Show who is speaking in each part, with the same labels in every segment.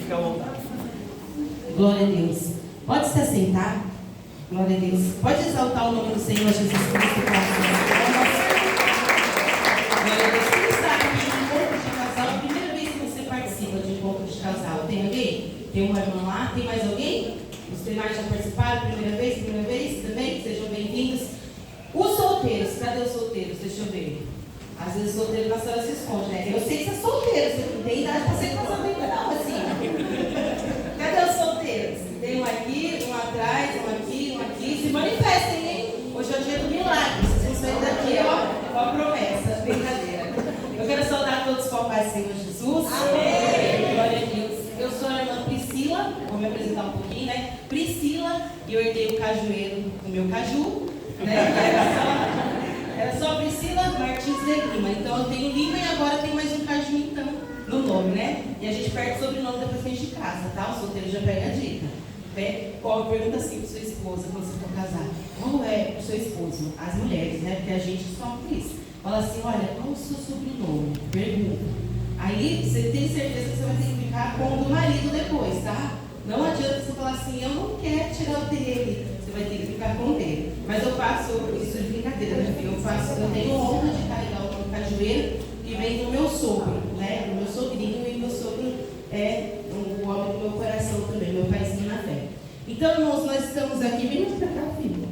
Speaker 1: Fica à vontade.
Speaker 2: Glória a Deus. Pode se assentar. Glória a Deus. Pode exaltar o nome do Senhor Jesus Cristo. Glória a Deus. Quem está aqui em encontro de casal? A primeira vez que você participa de encontro de casal. Tem alguém? Tem uma irmã lá? Tem mais alguém? Os demais já participaram? Primeira vez? Primeira vez? Também? Sejam bem-vindos. Os solteiros. Cadê os solteiros? Deixa eu ver. Às vezes o solteiro na senhora se esconde, né? Eu sei que você é solteiro. Você não tem idade para ser casado ainda não, assim. Cadê os solteiros? Tem um aqui, um atrás, um aqui. Se manifestem, hein? Hoje é o dia do milagre. Vocês vão sair daqui, ó, com a promessa. Brincadeira. Eu quero saudar todos com a paz do Senhor Jesus. Amém. Glória a Deus. Eu sou a irmã Priscila. Vou me apresentar um pouquinho, né? Priscila. E eu herdei o cajueiro do meu caju. Né? Era só Priscila Martins de Lima. Então eu tenho Lima e agora tem mais um caju, então, no nome, né? E a gente perde o sobrenome da frente de casa, tá? O solteiro já pega a dica. Pergunta assim para sua esposa quando você for casar: qual é o seu esposo? As mulheres, né? Porque a gente sofre isso. Fala assim: olha, qual o seu sobrenome? Pergunta. Aí você tem certeza que você vai ter que ficar com o do marido depois, tá? Não adianta você falar assim: eu não quero tirar o dele. Você vai ter que ficar com o dele. Mas eu faço isso de brincadeira, né? Eu tenho honra de carregar o nome cajueiro que vem do meu sogro, né? Do meu sogrinho, e meu sogro é o homem do meu coração também, meu paizinho na fé. Então, irmãos, nós estamos aqui, vem mais pra cá, filho.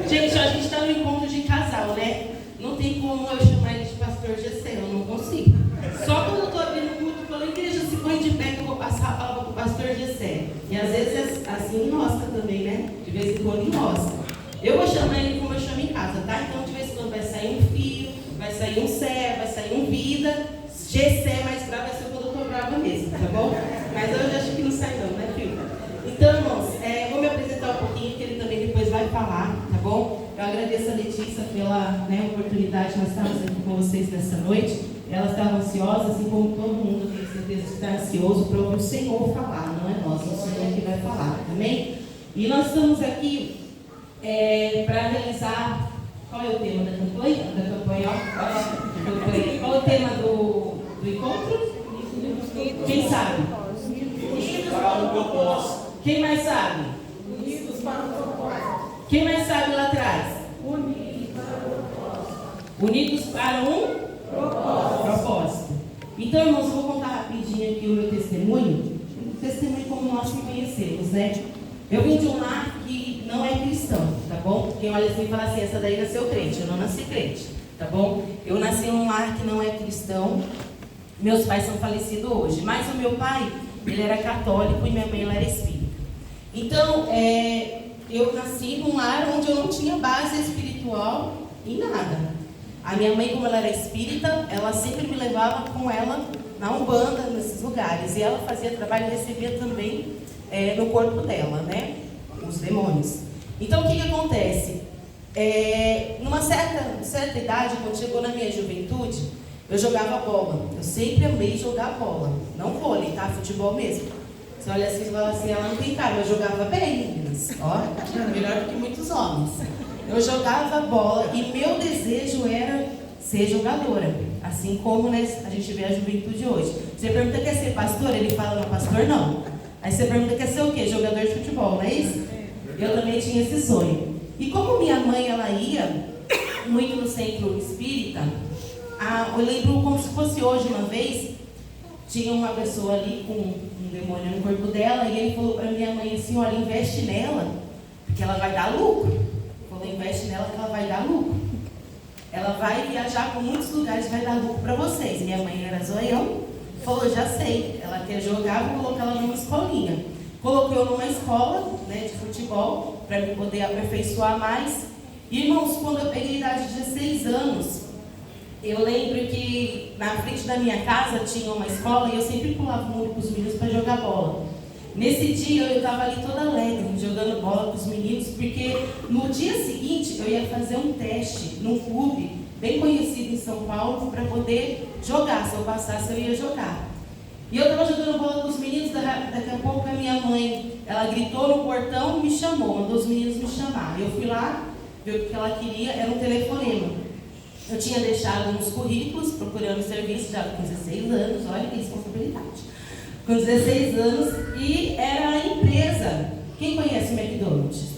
Speaker 2: Gente, a gente está no encontro de casal, né? Não tem como eu chamar ele de pastor Gessé, eu não consigo. Só quando eu estou abrindo o culto, falando: igreja, se põe de pé que eu vou passar a palavra para o pastor Gessé. E às vezes é assim enrosca também, né? De vez em quando enrosca. Eu vou chamar ele como eu chamo em casa, tá? Então, de vez em quando vai sair um fio, vai sair um Sé, vai sair um Vida. Gessé mais bravo vai ser quando eu estou brava mesmo, tá bom? Mas eu já acho que não sai não, né, filho? Então, irmãos, vou me apresentar um pouquinho, que ele também depois vai falar, tá bom? Eu agradeço a Letícia pela oportunidade de nós estarmos aqui com vocês nessa noite. Ela estava ansiosa, assim como todo mundo, tenho certeza que está ansioso para ouvir o Senhor falar, não é nós, é o Senhor que vai falar, amém? E nós estamos aqui para realizar. Qual é o tema da campanha? Qual é o tema do encontro? Quem sabe?
Speaker 1: Unidos para o propósito.
Speaker 2: Quem mais sabe?
Speaker 3: Unidos para o propósito.
Speaker 2: Quem mais sabe lá atrás?
Speaker 3: Unidos para o propósito.
Speaker 2: Unidos para um propósito. Então, irmãos, eu vou contar rapidinho aqui o meu testemunho. Um testemunho como nós que conhecemos, né? Eu vim de um lar que não é cristão, tá bom? Quem olha assim e fala assim: essa daí nasceu crente. Eu não nasci crente, tá bom? Eu nasci em um lar que não é cristão. Meus pais são falecidos hoje, mas o meu pai, ele era católico e minha mãe, ela era espírita. Então, eu nasci num lar onde eu não tinha base espiritual em nada. A minha mãe, como ela era espírita, ela sempre me levava com ela na Umbanda, nesses lugares. E ela fazia trabalho e recebia também no corpo dela, né? Os demônios. Então, o que acontece? Numa certa idade, quando chegou na minha juventude, eu jogava bola. Eu sempre amei jogar bola. Não vôlei, tá? Futebol mesmo. Você olha assim e fala assim: ela não tem cara. Eu jogava bem, meninas. Ó, melhor do que muitos homens. Eu jogava bola e meu desejo era ser jogadora. Assim como, né, a gente vê a juventude hoje. Você pergunta: quer ser pastor? Ele fala: não, pastor não. Aí você pergunta: quer ser o quê? Jogador de futebol, não é isso? Eu também tinha esse sonho. E como minha mãe, ela ia muito no centro espírita, eu lembro como se fosse hoje, uma vez, tinha uma pessoa ali com um demônio no corpo dela, e ele falou para minha mãe assim: olha, investe nela, porque ela vai dar lucro. Falou: investe nela que ela vai dar lucro. Ela vai viajar por muitos lugares e vai dar lucro para vocês. Minha mãe era zoião, falou: já sei, ela quer jogar, vou colocar ela numa escolinha. Colocou eu numa escola, né, de futebol, para me poder aperfeiçoar mais. E, irmãos, quando eu peguei a idade de 16 anos, eu lembro que na frente da minha casa tinha uma escola e eu sempre pulava o muro com os meninos para jogar bola. Nesse dia eu estava ali toda alegre, jogando bola com os meninos, porque no dia seguinte eu ia fazer um teste num clube bem conhecido em São Paulo para poder jogar. Se eu passasse, eu ia jogar. E eu estava jogando bola com os meninos, daqui a pouco a minha mãe, ela gritou no portão, me chamou, mandou os meninos me chamar. Eu fui lá, ver o que ela queria, era um telefonema. Eu tinha deixado uns currículos procurando serviço já com 16 anos, olha que responsabilidade. com 16 anos, e era a empresa. Quem conhece o McDonald's?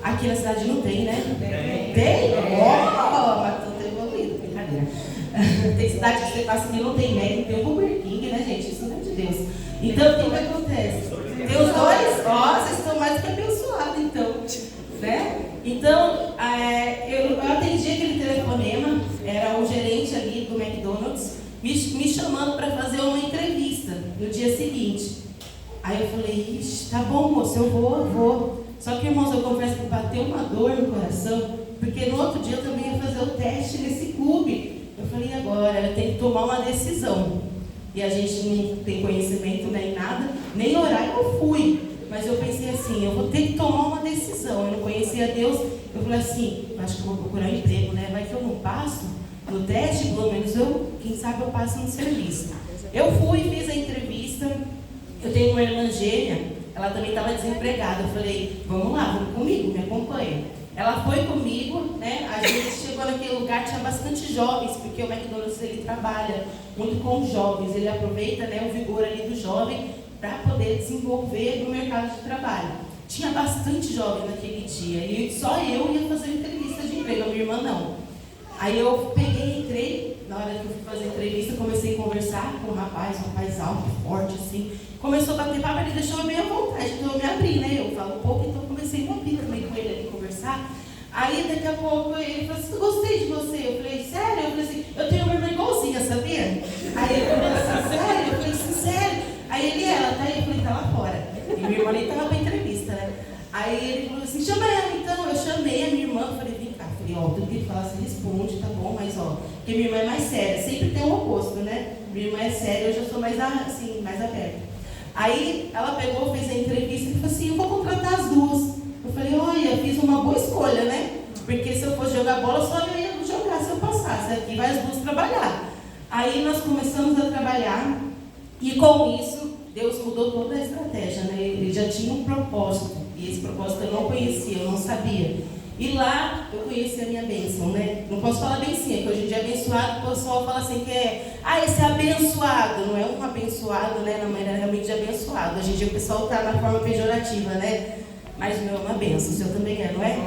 Speaker 2: Aqui na cidade não tem, né? Tem? Oh, mas tô evoluído, brincadeira. Tem cidade que você passa que não tem Mac, tem o Burger King, né, gente? Isso não é de Deus. Então, o que acontece? Tem os dois? Ó, vocês estão mais do que abençoados, então. Né? Então, eu atendi aquele telefonema, era o gerente ali do McDonald's, me chamando para fazer uma entrevista no dia seguinte. Aí eu falei, ixi, tá bom, moço, eu vou. Só que, irmãos, eu confesso que bateu uma dor no coração, porque no outro dia eu também ia fazer o teste nesse clube. Eu falei, agora, eu tenho que tomar uma decisão. E a gente não tem conhecimento nem nada, nem orar eu fui. Mas eu pensei assim, eu vou ter que tomar uma decisão. Eu não conhecia Deus. Eu falei assim, acho que eu vou procurar um emprego, né? Vai que eu não passo no teste, pelo menos quem sabe eu passo no serviço. Eu fui, fiz a entrevista. Eu tenho uma irmã gêmea, ela também estava desempregada. Eu falei, vamos lá, vamos comigo, me acompanha. Ela foi comigo, né? A gente chegou naquele lugar, tinha bastante jovens, porque o McDonald's ele trabalha muito com jovens, ele aproveita, né, o vigor ali do jovem para poder desenvolver no mercado de trabalho. Tinha bastante jovem naquele dia e só eu ia fazer entrevista de emprego, a minha irmã não. Aí eu entrei, na hora que eu fui fazer a entrevista, comecei a conversar com um rapaz alto, forte assim. Começou a bater papo, ele deixou eu meio à vontade, então eu me abri, né? Eu falo um pouco, então eu comecei a me abrir também com ele ali, conversar. Aí daqui a pouco ele falou assim, eu gostei de você. Eu falei, sério? Eu falei assim, eu tenho uma irmã igualzinha, sabia? Aí ele falou assim, sério? Eu falei assim, sério? Aí ela tá aí? Eu falei, tá lá fora. E minha irmã nem tava pra entrevista, né? Aí ele falou assim, chama ela então. Eu chamei a minha irmã, falei, vem cá. Falei, ó, tudo que ele fala, você responde, tá bom, mas ó, porque minha irmã é mais séria, sempre tem o oposto, né? Minha irmã é séria, eu já sou mais assim, mais aberta. Aí ela pegou, fez a entrevista e falou assim, eu vou contratar as duas. Eu falei, olha, fiz uma boa escolha, né? Porque se eu fosse jogar bola, só eu ia jogar se eu passasse. Aqui vai as duas trabalhar. Aí nós começamos a trabalhar e com isso, Deus mudou toda a estratégia, né? Ele já tinha um propósito. E esse propósito eu não conhecia, eu não sabia. E lá eu conheci a minha bênção, né? Não posso falar bencinha, porque hoje em dia abençoado, o pessoal fala assim que esse é abençoado. Não é um abençoado, né? Na maneira realmente de abençoado. Hoje em dia o pessoal está na forma pejorativa, né? Mas o meu é uma bênção, o seu também é, não é?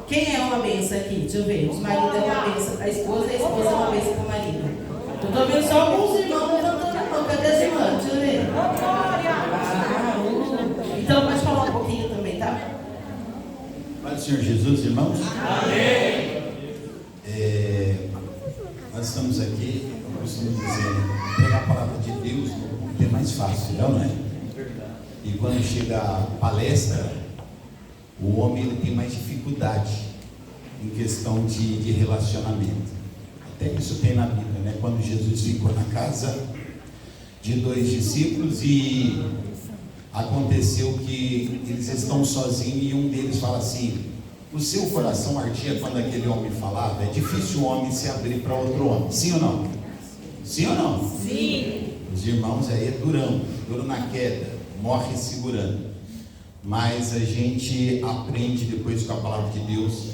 Speaker 2: Quem é uma bênção aqui? Deixa eu ver. Os maridos é uma bênção. A esposa é uma bênção para o marido. Eu estou vendo só alguns irmãos levantando a mão. Cadê as irmãs? Deixa eu ver. Então pode falar um pouquinho também, tá?
Speaker 1: Pai do Senhor Jesus, irmãos.
Speaker 4: Amém.
Speaker 1: Nós estamos aqui, eu costumo dizer, pegar a palavra de Deus é mais fácil, não é? E quando chega a palestra, o homem ele tem mais dificuldade em questão de relacionamento. Até isso tem na Bíblia, né? Quando Jesus ficou na casa de 2 discípulos e aconteceu que eles estão sozinhos e um deles fala assim, o seu coração ardia quando aquele homem falava? É difícil o homem se abrir para outro homem, sim ou não? Sim ou não?
Speaker 3: Sim.
Speaker 1: Os irmãos aí é duro na queda, morre segurando. Mas a gente aprende depois com a palavra de Deus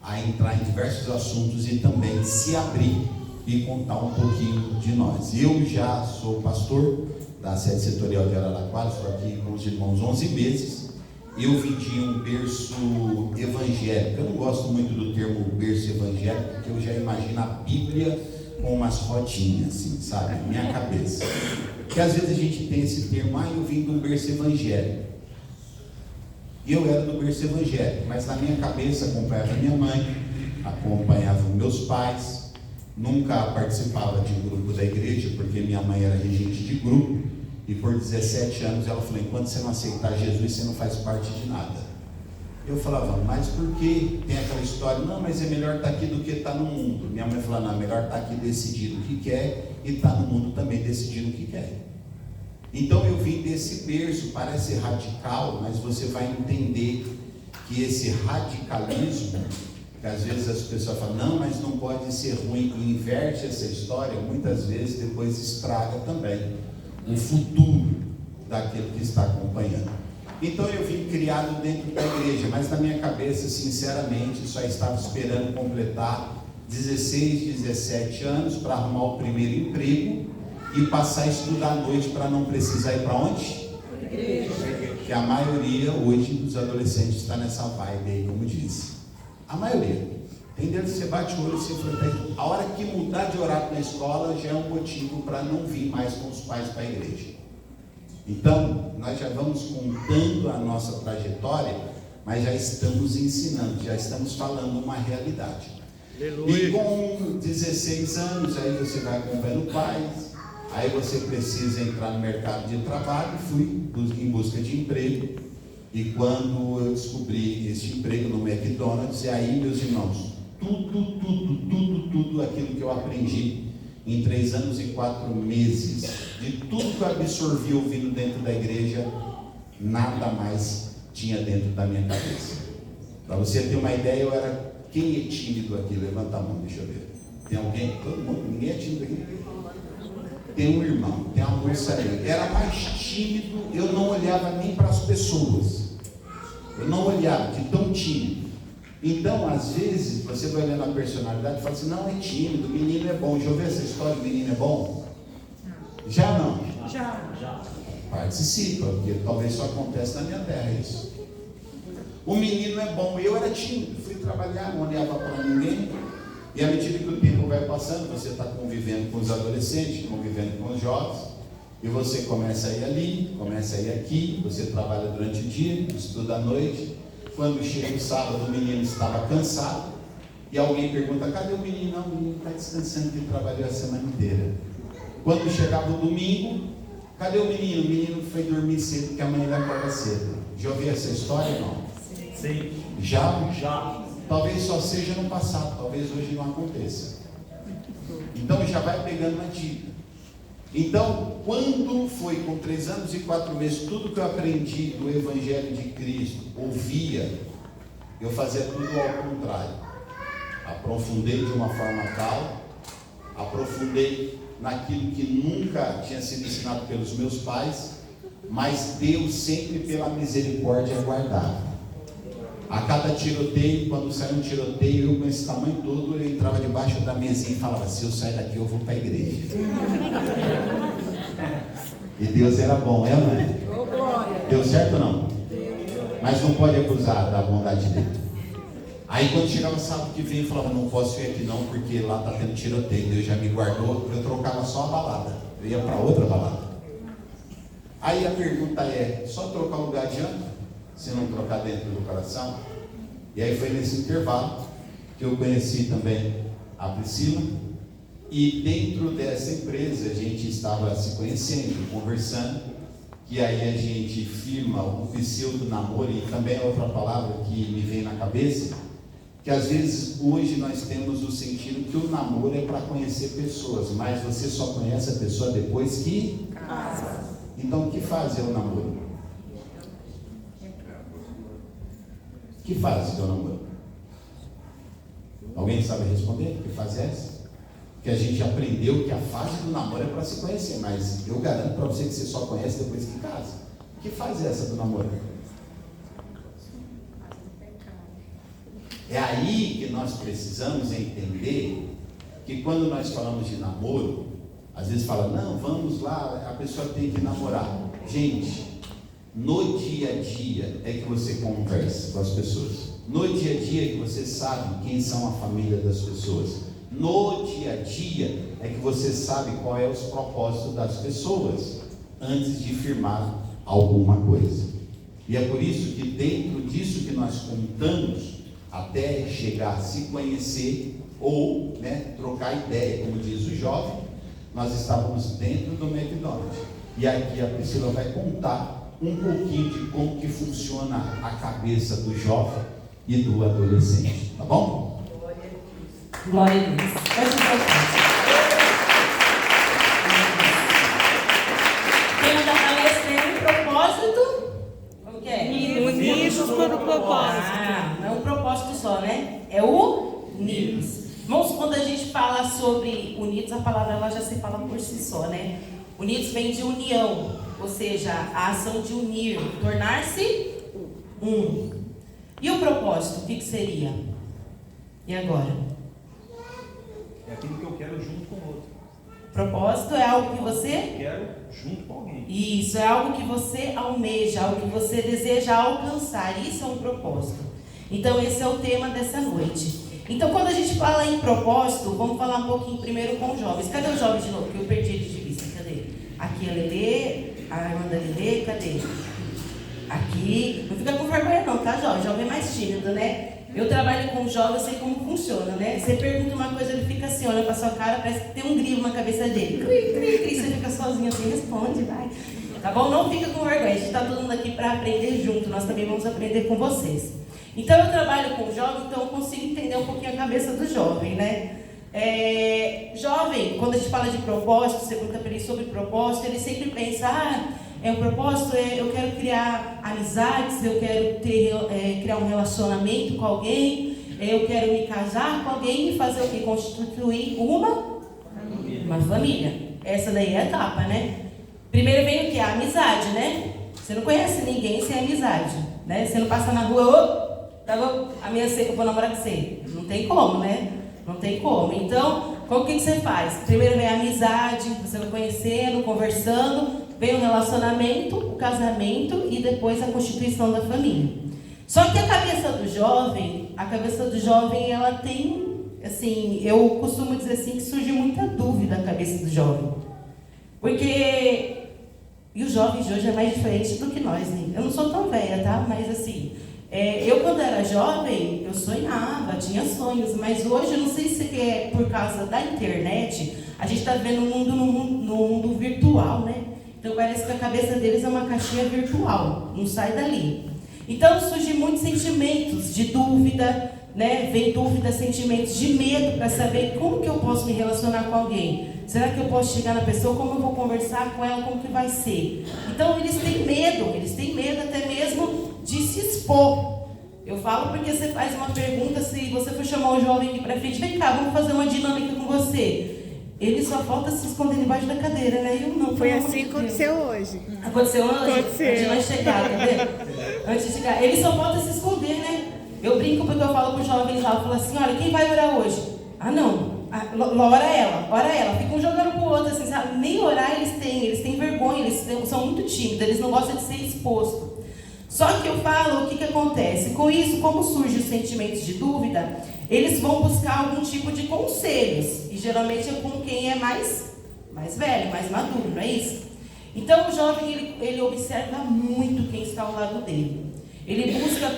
Speaker 1: a entrar em diversos assuntos e também se abrir e contar um pouquinho de nós. Eu já sou pastor da sede setorial de Araraquara, estou aqui com os irmãos 11 meses. Eu vim de um berço evangélico. Eu não gosto muito do termo berço evangélico, porque eu já imagino a Bíblia com umas rodinhas assim, sabe, na minha cabeça. Porque às vezes a gente tem esse termo, eu vim de um berço evangélico. E eu era do berço evangélico, mas na minha cabeça acompanhava minha mãe, acompanhava meus pais, nunca participava de um grupo da igreja, porque minha mãe era regente de grupo, e por 17 anos ela falou, enquanto você não aceitar Jesus, você não faz parte de nada. Eu falava, mas por que tem aquela história, não, mas é melhor estar aqui do que estar no mundo. Minha mãe falou, não, é melhor estar aqui decidindo o que quer, e estar no mundo também decidindo o que quer. Então eu vim desse berço, parece radical, mas você vai entender que esse radicalismo, que às vezes as pessoas falam, não, mas não pode ser ruim, e inverte essa história, muitas vezes depois estraga também o futuro daquele que está acompanhando. Então eu vim criado dentro da igreja, mas na minha cabeça, sinceramente, só estava esperando completar 16, 17 anos para arrumar o primeiro emprego e passar a estudar à noite para não precisar ir para onde?
Speaker 3: Igreja.
Speaker 1: Que a maioria hoje dos adolescentes está nessa vibe aí, como disse. A maioria. Entendeu? Você bate o olho, você fala, a hora que mudar de horário na escola já é um motivo para não vir mais com os pais para a igreja. Então, nós já vamos contando a nossa trajetória, mas já estamos ensinando, já estamos falando uma realidade. Aleluia. E com 16 anos, aí você vai acompanhando pais, aí você precisa entrar no mercado de trabalho, fui em busca de emprego, e quando eu descobri este emprego no McDonald's, e aí, meus irmãos, tudo aquilo que eu aprendi em 3 anos e 4 meses, de tudo que eu absorvi ouvindo dentro da igreja, nada mais tinha dentro da minha cabeça. Para você ter uma ideia, eu era, quem é tímido aqui? Levanta a mão, deixa eu ver. Tem alguém? Todo mundo? Ninguém é tímido aqui? Tem um irmão, tem uma moça ali. Era mais tímido, eu não olhava nem para as pessoas. Eu não olhava, de tão tímido. Então, às vezes, você vai olhando a personalidade e fala assim, não, é tímido, o menino é bom. Já ouviu essa história, o menino é bom? Já não?
Speaker 3: Já.
Speaker 1: Participa, porque talvez só aconteça na minha terra isso. O menino é bom, eu era tímido, fui trabalhar, não olhava para ninguém. E à medida que o tempo vai passando, você está convivendo com os adolescentes, convivendo com os jovens, e você começa a ir ali, começa a ir aqui, você trabalha durante o dia, estuda à noite. Quando chega o sábado, o menino estava cansado, e alguém pergunta, cadê o menino? Não, o menino está descansando, que ele trabalhou a semana inteira. Quando chegava o domingo, cadê o menino? O menino foi dormir cedo, porque amanhã ele acorda cedo. Já ouviu essa história? Não?
Speaker 4: Sim.
Speaker 1: Já? Talvez só seja no passado, talvez hoje não aconteça. Então já vai pegando uma dica. Então, quando foi com 3 anos e 4 meses, tudo que eu aprendi do Evangelho de Cristo, ouvia, eu fazia tudo ao contrário. Aprofundei de uma forma tal, aprofundei naquilo que nunca tinha sido ensinado pelos meus pais, mas Deus sempre pela misericórdia guardava. A cada tiroteio, quando saiu um tiroteio, eu com esse tamanho todo, eu entrava debaixo da mesinha e falava, se eu sair daqui eu vou para a igreja. E Deus era bom, é, mãe? Deu certo ou não? Mas não pode abusar da bondade dele. Aí quando chegava sábado que vem, eu falava, não posso ir aqui não, porque lá está tendo tiroteio. Deus já me guardou, eu trocava só a balada, eu ia para outra balada. Aí a pergunta é, só trocar o lugar adianta? Se não trocar dentro do coração? E aí foi nesse intervalo que eu conheci também a Priscila, e dentro dessa empresa a gente estava se conhecendo, conversando, que aí a gente firma o pseudo namoro, e também é outra palavra que me vem na cabeça, que às vezes hoje nós temos o sentido que o namoro é para conhecer pessoas, mas você só conhece a pessoa depois que casa. Então o que faz é o namoro? Que fase é o namoro? Alguém sabe responder? Que fase é essa? Que a gente aprendeu que a fase do namoro é para se conhecer, mas eu garanto para você que você só conhece depois que casa. Que fase é essa do namoro? É aí que nós precisamos entender que quando nós falamos de namoro, às vezes fala, não, vamos lá, a pessoa tem que namorar. Gente, no dia a dia é que você conversa com as pessoas. No dia a dia é que você sabe quem são a família das pessoas. No dia a dia é que você sabe qual é os propósitos das pessoas antes de firmar alguma coisa. E é por isso que dentro disso que nós contamos, até chegar a se conhecer ou trocar ideia, como diz o jovem, nós estávamos dentro do McDonald's. E aqui a Priscila vai contar um pouquinho de como que funciona a cabeça do jovem e do adolescente, tá bom?
Speaker 2: Glória a Deus. Quem da palestra tem um propósito? O que é?
Speaker 3: Unidos por um propósito.
Speaker 2: Não é um propósito só, né? É o unidos. Irmãos, quando a gente fala sobre unidos, a palavra ela já se fala por si só, né? Unidos vem de união, ou seja, a ação de unir, tornar-se um. E o propósito, o que seria? E agora?
Speaker 4: É aquilo que eu quero junto com o outro.
Speaker 2: Propósito é algo que você...
Speaker 4: Quero junto com alguém.
Speaker 2: Isso, é algo que você almeja, algo que você deseja alcançar. Isso é um propósito. Então, esse é o tema dessa noite. Então, quando a gente fala em propósito, vamos falar um pouquinho primeiro com os jovens. Cadê os jovens de novo? Que eu perdi eles de vista. Cadê? Aqui a Lelê, a irmã da Lelê, cadê? Aqui. Não fica com vergonha não, tá, jovem? Jovem é mais tímido, né? Eu trabalho com jovem, eu sei como funciona, né? Você pergunta uma coisa, ele fica assim, olha pra sua cara, parece que tem um grilo na cabeça dele. Cri, cri, cri. Você fica sozinho assim, responde, vai. Tá bom? Não fica com vergonha. A gente tá todo mundo aqui para aprender junto. Nós também vamos aprender com vocês. Então, eu trabalho com jovem, então eu consigo entender um pouquinho a cabeça do jovem, né? Jovem, quando a gente fala de propósito, você pergunta para ele sobre propósito, ele sempre pensa, um propósito, eu quero criar amizades, eu quero criar um relacionamento com alguém, eu quero me casar com alguém e fazer o que? Constituir uma família. Essa daí é a etapa, né? Primeiro vem o que? A amizade, né? Você não conhece ninguém sem amizade, né? Você não passa na rua, tá bom? A minha seca, eu vou namorar com você. Não tem como, né? Não tem como. Então, o que você faz? Primeiro vem a amizade, você vai conhecendo, conversando, vem o relacionamento, o casamento e depois a constituição da família. Só que a cabeça do jovem, ela tem, assim, eu costumo dizer assim, que surge muita dúvida na cabeça do jovem. Porque, e os jovens de hoje é mais diferente do que nós, né? Eu não sou tão velha, tá? Mas assim, eu quando era jovem, eu sonhava, tinha sonhos, mas hoje, eu não sei se é por causa da internet, a gente está vendo o mundo no mundo virtual, né? Então parece que a cabeça deles é uma caixinha virtual, não sai dali. Então surgem muitos sentimentos de dúvida, né? Vem dúvida, sentimentos de medo para saber como que eu posso me relacionar com alguém. Será que eu posso chegar na pessoa? Como eu vou conversar com ela? Como que vai ser? Então eles têm medo até mesmo de se expor. Eu falo porque você faz uma pergunta, se você for chamar o jovem aqui para frente, vem cá, vamos fazer uma dinâmica com você. Ele só falta se esconder debaixo da cadeira, né? Eu não.
Speaker 3: Foi assim que aconteceu hoje.
Speaker 2: Aconteceu hoje?
Speaker 3: Aconteceu.
Speaker 2: Antes de nós chegar, tá vendo? Antes de chegar. Ele só falta se esconder, né? Eu brinco porque eu falo para os jovens lá, eu falo assim, olha, quem vai orar hoje? Não. Ora ela. Ficam jogando pro outro, assim, sabe? Nem orar eles têm vergonha, são muito tímidos, eles não gostam de ser expostos. Só que eu falo, o que acontece? Com isso, como surgem os sentimentos de dúvida, eles vão buscar algum tipo de conselhos. E geralmente é com quem é mais velho, mais maduro, não é isso? Então o jovem, ele observa muito quem está ao lado dele. Ele busca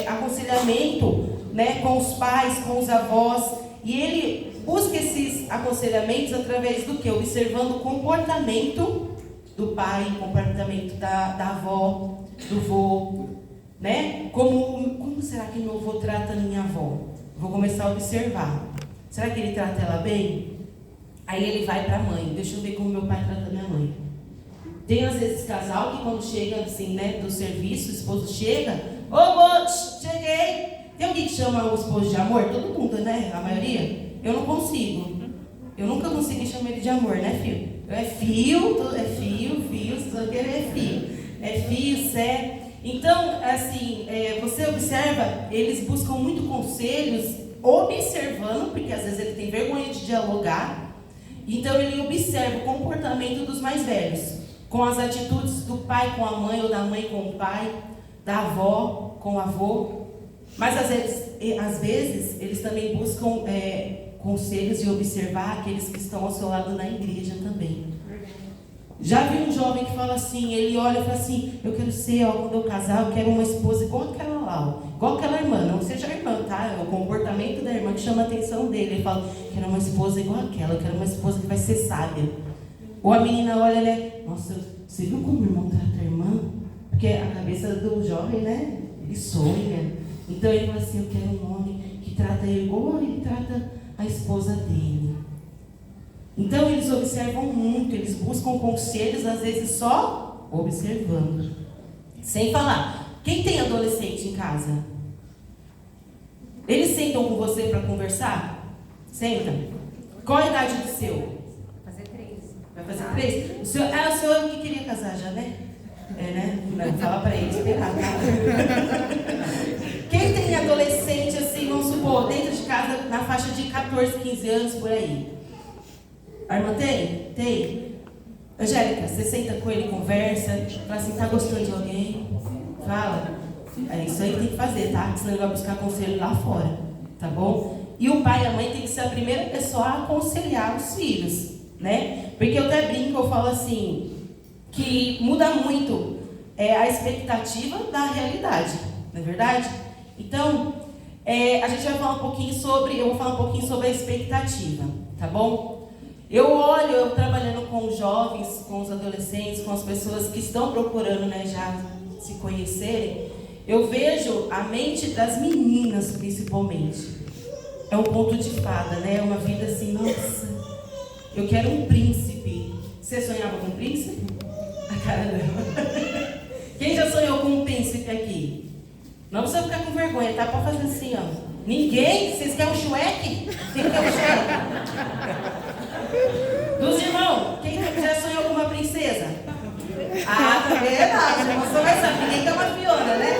Speaker 2: aconselhamento, né, com os pais, com os avós. E ele busca esses aconselhamentos através do quê? Observando o comportamento do pai, o comportamento da avó, do vô, né? Como será que meu avô trata a minha avó? Vou começar a observar. Será que ele trata ela bem? Aí ele vai para a mãe. Deixa eu ver como meu pai trata minha mãe. Tem às vezes casal que quando chega assim, né, do serviço, o esposo chega, vô, cheguei. Tem alguém que chama o esposo de amor? Todo mundo, né? A maioria. Eu não consigo. Eu nunca consegui chamar ele de amor, né, filho? É fio, vocês vão querer fio. É fio, sé. Então, assim, você observa, eles buscam muito conselhos, observando, porque às vezes ele tem vergonha de dialogar. Então, ele observa o comportamento dos mais velhos, com as atitudes do pai com a mãe, ou da mãe com o pai, da avó com o avô. Mas, às vezes eles também buscam conselhos e observar aqueles que estão ao seu lado na igreja também. Já vi um jovem que fala assim, ele olha e fala assim, eu quero ser, quando eu casar, eu quero uma esposa igual aquela lá, igual aquela irmã, não seja a irmã, tá? É o comportamento da irmã que chama a atenção dele. Ele fala, quero uma esposa igual aquela, eu quero uma esposa que vai ser sábia. Ou a menina olha, né? Nossa, você viu como o irmão trata a irmã? Porque a cabeça do jovem, né? Ele sonha. Então ele fala assim, eu quero um homem que trata ele igual ele trata a esposa dele. Então eles observam muito, eles buscam conselhos, às vezes só observando. Sem falar. Quem tem adolescente em casa? Eles sentam com você para conversar? Sentam. Qual a idade do seu?
Speaker 5: Vai fazer 3.
Speaker 2: Vai fazer 3? O senhor que queria casar já, né? Né? Não, fala para ele, esperar, tá? Quem tem adolescente, assim, vamos supor, dentro de casa, na faixa de 14, 15 anos, por aí? A irmã tem? tem? Angélica, você senta com ele, conversa, fala assim, tá gostando de alguém? Fala. É isso aí que tem que fazer, tá? Senão ele vai buscar conselho lá fora, tá bom? E o pai e a mãe tem que ser a primeira pessoa a aconselhar os filhos, né? Porque eu até brinco, eu falo assim, que muda muito a expectativa da realidade, não é verdade? Então, a gente vai falar um pouquinho eu vou falar um pouquinho sobre a expectativa, tá bom? Eu trabalhando com os jovens, com os adolescentes, com as pessoas que estão procurando, né, já se conhecerem, eu vejo a mente das meninas, principalmente. É um conto de fada, né? É uma vida assim, nossa, eu quero um príncipe. Você sonhava com um príncipe? A cara dela. Quem já sonhou com um príncipe aqui? Não precisa ficar com vergonha, tá? Pode fazer assim, ó. Ninguém? Vocês querem um Shrek? Quem quer um Shrek? Dos irmãos, quem já sonhou com uma princesa? Ah, tá vendo? Os irmãos vai saber. Ninguém quer uma Fiona, né?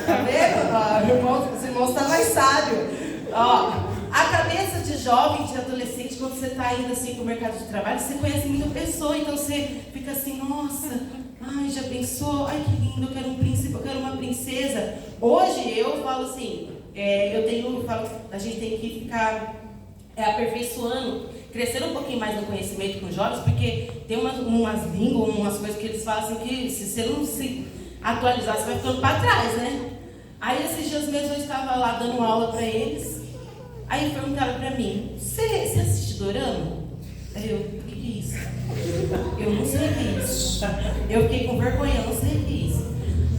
Speaker 2: Tá vendo? Os irmãos estão mais sábios. Ó, a cabeça de jovem, de adolescente, quando você está indo assim para o mercado de trabalho, você conhece muita pessoa, então você fica assim, nossa, ai, já pensou? Ai, que lindo, eu quero um príncipe, eu quero uma princesa. Hoje eu falo assim, a gente tem que ficar aperfeiçoando, crescer um pouquinho mais no conhecimento com os jovens, porque tem umas línguas, umas coisas que eles falam assim, que se você não se atualizar, você vai ficando para trás, né? Aí esses dias mesmo eu estava lá dando aula para eles. Aí perguntaram pra mim, você assiste dorama? Aí eu, o que é isso? Eu não sei o que é isso. Eu fiquei com vergonha, eu não sei o que é isso.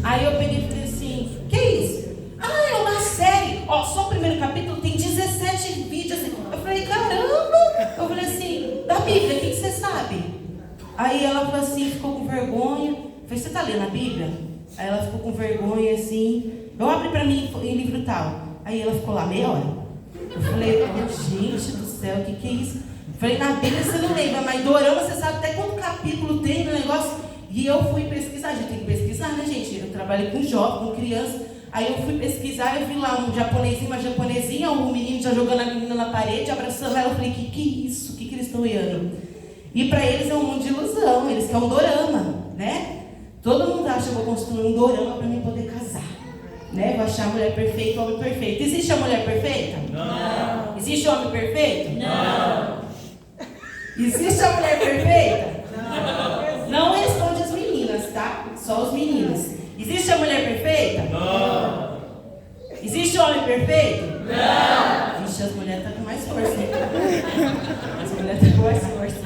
Speaker 2: Aí eu peguei e falei assim, que é isso? Ah, é uma série. Ó, só o primeiro capítulo tem 17 vídeos. Assim. Eu falei, caramba! Eu falei assim, da Bíblia, o que você sabe? Aí ela falou assim, ficou com vergonha. Eu falei, você tá lendo a Bíblia? Aí ela ficou com vergonha assim. Eu abri pra mim em livro tal. Aí ela ficou lá meia hora. Eu falei, gente do céu, o que é isso? Eu falei, na Bíblia você não lembra, mas dorama você sabe até quanto capítulo tem no negócio. E eu fui pesquisar, a gente tem que pesquisar, né, gente? Eu trabalhei com jovem, com criança. Aí eu fui pesquisar, eu vi lá um japonesinho, uma japonesinha, um menino já jogando a menina na parede, abraçando ela. Eu falei, que é isso? O que eles estão olhando? E para eles é um mundo de ilusão, eles querem um dorama, né? Todo mundo acha que eu vou construir um dorama para mim poder casar. Né? Vou achar a mulher perfeita, o homem perfeito. Existe a mulher perfeita?
Speaker 3: Não.
Speaker 2: Existe o homem perfeito?
Speaker 3: Não.
Speaker 2: Existe a mulher perfeita? Não. Não responde as meninas, tá? Só os meninos. Existe a mulher perfeita?
Speaker 3: Não.
Speaker 2: Existe o homem perfeito?
Speaker 3: Não.
Speaker 2: Vixe, as mulheres estão com mais força, hein? As mulheres estão com mais força.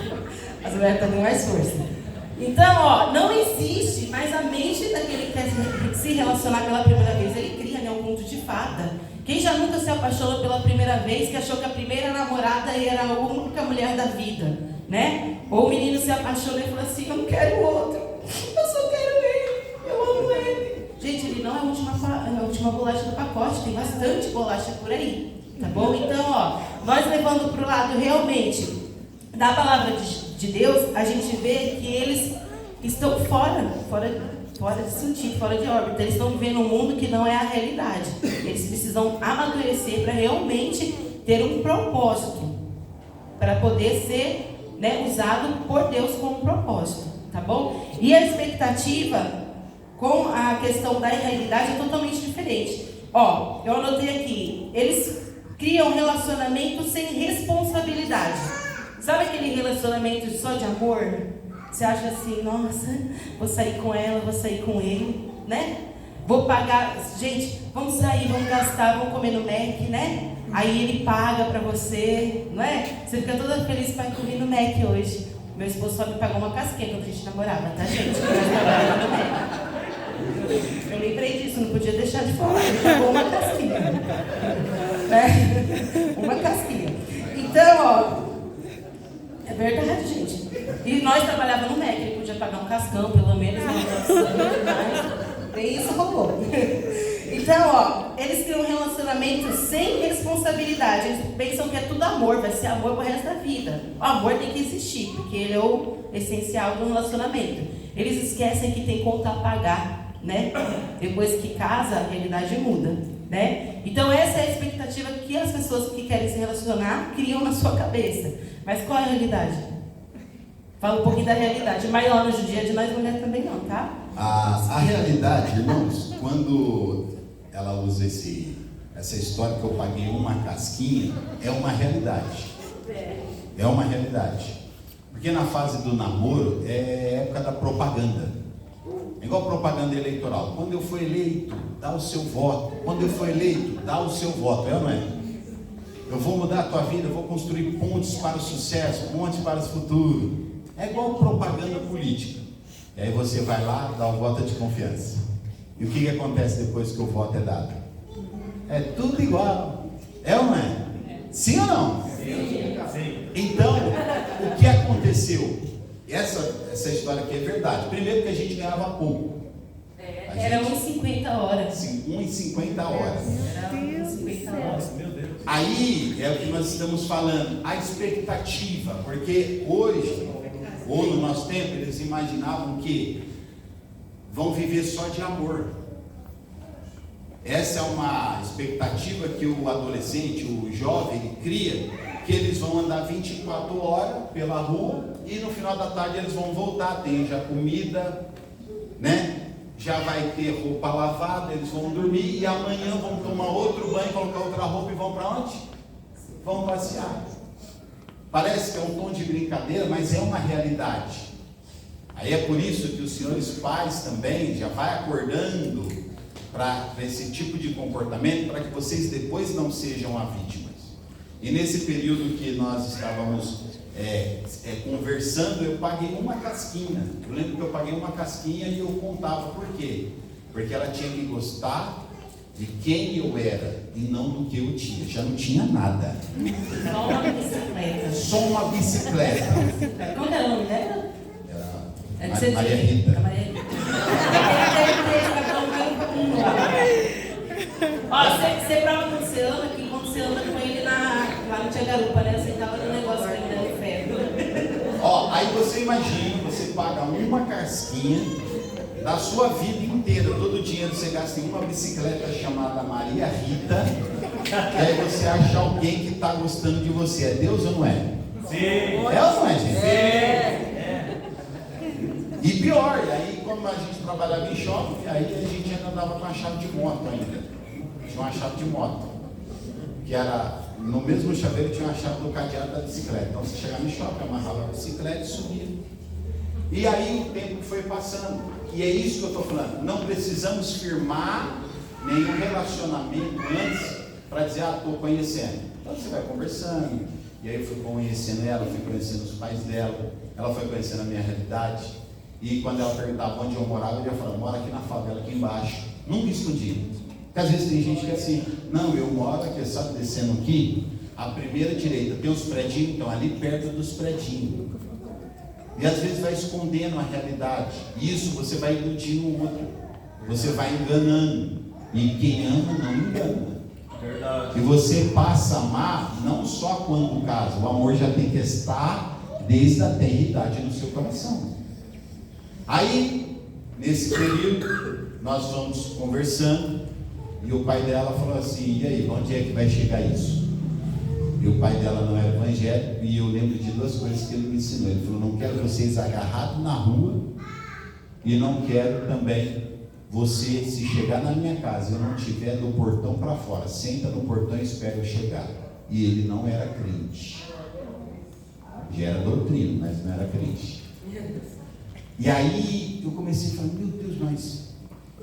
Speaker 2: As mulheres estão com mais força. Então, ó, não existe, mas a mente daquele que quer se relacionar pela primeira vez, ele cria, né, um conto de fada. Quem já nunca se apaixonou pela primeira vez, que achou que a primeira namorada era a única mulher da vida, né? Ou o menino se apaixonou e falou assim, eu não quero outro, eu só quero ele, eu amo ele. Gente, ele não é a última bolacha do pacote, tem bastante bolacha por aí, tá bom? Então, ó, nós levando para o lado realmente da palavra de Deus, a gente vê que eles estão fora de sentido, fora de órbita. Eles estão vivendo um mundo que não é a realidade. Eles precisam amadurecer para realmente ter um propósito, para poder ser, né, usado por Deus com um propósito, tá bom? E a expectativa com a questão da realidade é totalmente diferente. Ó, eu anotei aqui, eles criam relacionamento sem responsabilidade. Sabe aquele relacionamento só de amor? Você acha assim, nossa, vou sair com ela, vou sair com ele, né? Vou pagar, gente, vamos sair, vamos gastar, vamos comer no Mac, né? Aí ele paga pra você, não é? Você fica toda feliz para comer no Mac hoje. Meu esposo só me pagou uma casquinha quando a gente namorava, tá, gente? No Mac. Eu lembrei disso, não podia deixar de falar. Ele pagou uma casquinha, né? Uma casquinha. Então, ó, é verdade, gente. E nós trabalhávamos no MEC, ele podia pagar um cascão, pelo menos, tem isso, rolou. Então, ó, eles criam um relacionamento sem responsabilidade. Eles pensam que é tudo amor, vai ser amor pro resto da vida. O amor tem que existir, porque ele é o essencial do relacionamento. Eles esquecem que tem conta a pagar, né? Depois que casa, a realidade muda, né? Então, essa é a expectativa que as pessoas que querem se relacionar criam na sua cabeça. Mas qual é a realidade? Fala um pouquinho da realidade. Mas ó, no judia de nós mulheres também não, tá?
Speaker 1: A realidade, irmãos, quando ela usa essa história que eu paguei uma casquinha, é uma realidade. É uma realidade. Porque na fase do namoro é época da propaganda. É igual propaganda eleitoral. Quando eu for eleito, dá o seu voto. Quando eu for eleito, dá o seu voto. É ou não é? Eu vou mudar a tua vida, eu vou construir pontes para o sucesso, pontes para o futuro. É igual propaganda política. E aí você vai lá, dá o voto de confiança. E o que acontece depois que o voto é dado? É tudo igual. É ou não é? Sim ou não?
Speaker 3: Sim.
Speaker 1: Então, o que aconteceu? Essa história aqui é verdade. Primeiro que a gente ganhava pouco.
Speaker 2: Era 1,50 horas.
Speaker 1: 1,50 horas.
Speaker 2: Era 1,50 horas.
Speaker 3: Meu Deus.
Speaker 1: Aí é o que nós estamos falando, a expectativa, porque hoje, ou no nosso tempo, eles imaginavam que vão viver só de amor. Essa é uma expectativa que o adolescente, o jovem, ele cria, que eles vão andar 24 horas pela rua e no final da tarde eles vão voltar, tem já comida, né? Já vai ter roupa lavada, eles vão dormir e amanhã vão tomar outro banho, colocar outra roupa e vão para onde? Vão passear. Parece que é um tom de brincadeira, mas é uma realidade. Aí é por isso que os senhores pais também já vai acordando para esse tipo de comportamento, para que vocês depois não sejam vítimas. E nesse período que nós estávamos conversando, eu paguei uma casquinha. Eu lembro que eu paguei uma casquinha e eu contava por quê? Porque ela tinha que gostar de quem eu era e não do que eu tinha. Já não tinha nada.
Speaker 2: Só uma bicicleta.
Speaker 1: Só uma bicicleta.
Speaker 2: Qual era o nome dela?
Speaker 1: Era Maria Rita.
Speaker 2: Maria Rita. Ó, você prova quando você anda, que quando você anda com ele lá no Tia Garupa, né? Você tava no negócio ali no ferro.
Speaker 1: Ó, aí você imagina, você paga uma casquinha da sua vida inteira, todo o dinheiro você gasta em uma bicicleta chamada Maria Rita, e aí você acha alguém que está gostando de você. É Deus ou não é?
Speaker 3: Sim.
Speaker 1: É ou não é, gente? E pior, aí como a gente trabalhava em shopping, aí a gente ainda andava com a chave de moto ainda. Tinha uma chave de moto, que era, no mesmo chaveiro tinha uma chave do cadeado da bicicleta. Então você chegava no shopping, amarrava a bicicleta e subia. E aí o tempo foi passando. E é isso que eu estou falando. Não precisamos firmar nenhum relacionamento antes para dizer, estou conhecendo. Então você vai conversando. E aí eu fui conhecendo ela, fui conhecendo os pais dela, ela foi conhecendo a minha realidade. E quando ela perguntava onde eu morava, eu ia falar, moro aqui na favela, aqui embaixo. Nunca escondi. Porque às vezes tem gente que é assim, não, eu moro aqui, sabe, descendo aqui, a primeira direita, tem os predinhos, então ali perto dos predinhos. E às vezes vai escondendo a realidade. Isso você vai iludindo o outro. Você vai enganando. E quem ama não engana.
Speaker 3: Verdade.
Speaker 1: E você passa a amar não só quando casa. O amor já tem que estar desde a tenridade no seu coração. Aí, nesse período, nós vamos conversando. E o pai dela falou assim, e aí, onde é que vai chegar isso? E o pai dela não era evangélico, e eu lembro de duas coisas que ele me ensinou. Ele falou, não quero vocês agarrados na rua, e não quero também você, se chegar na minha casa e eu não estiver do portão para fora, senta no portão e espera eu chegar. E ele não era crente. Já era doutrina, mas não era crente. E aí eu comecei a falar, meu Deus, mas...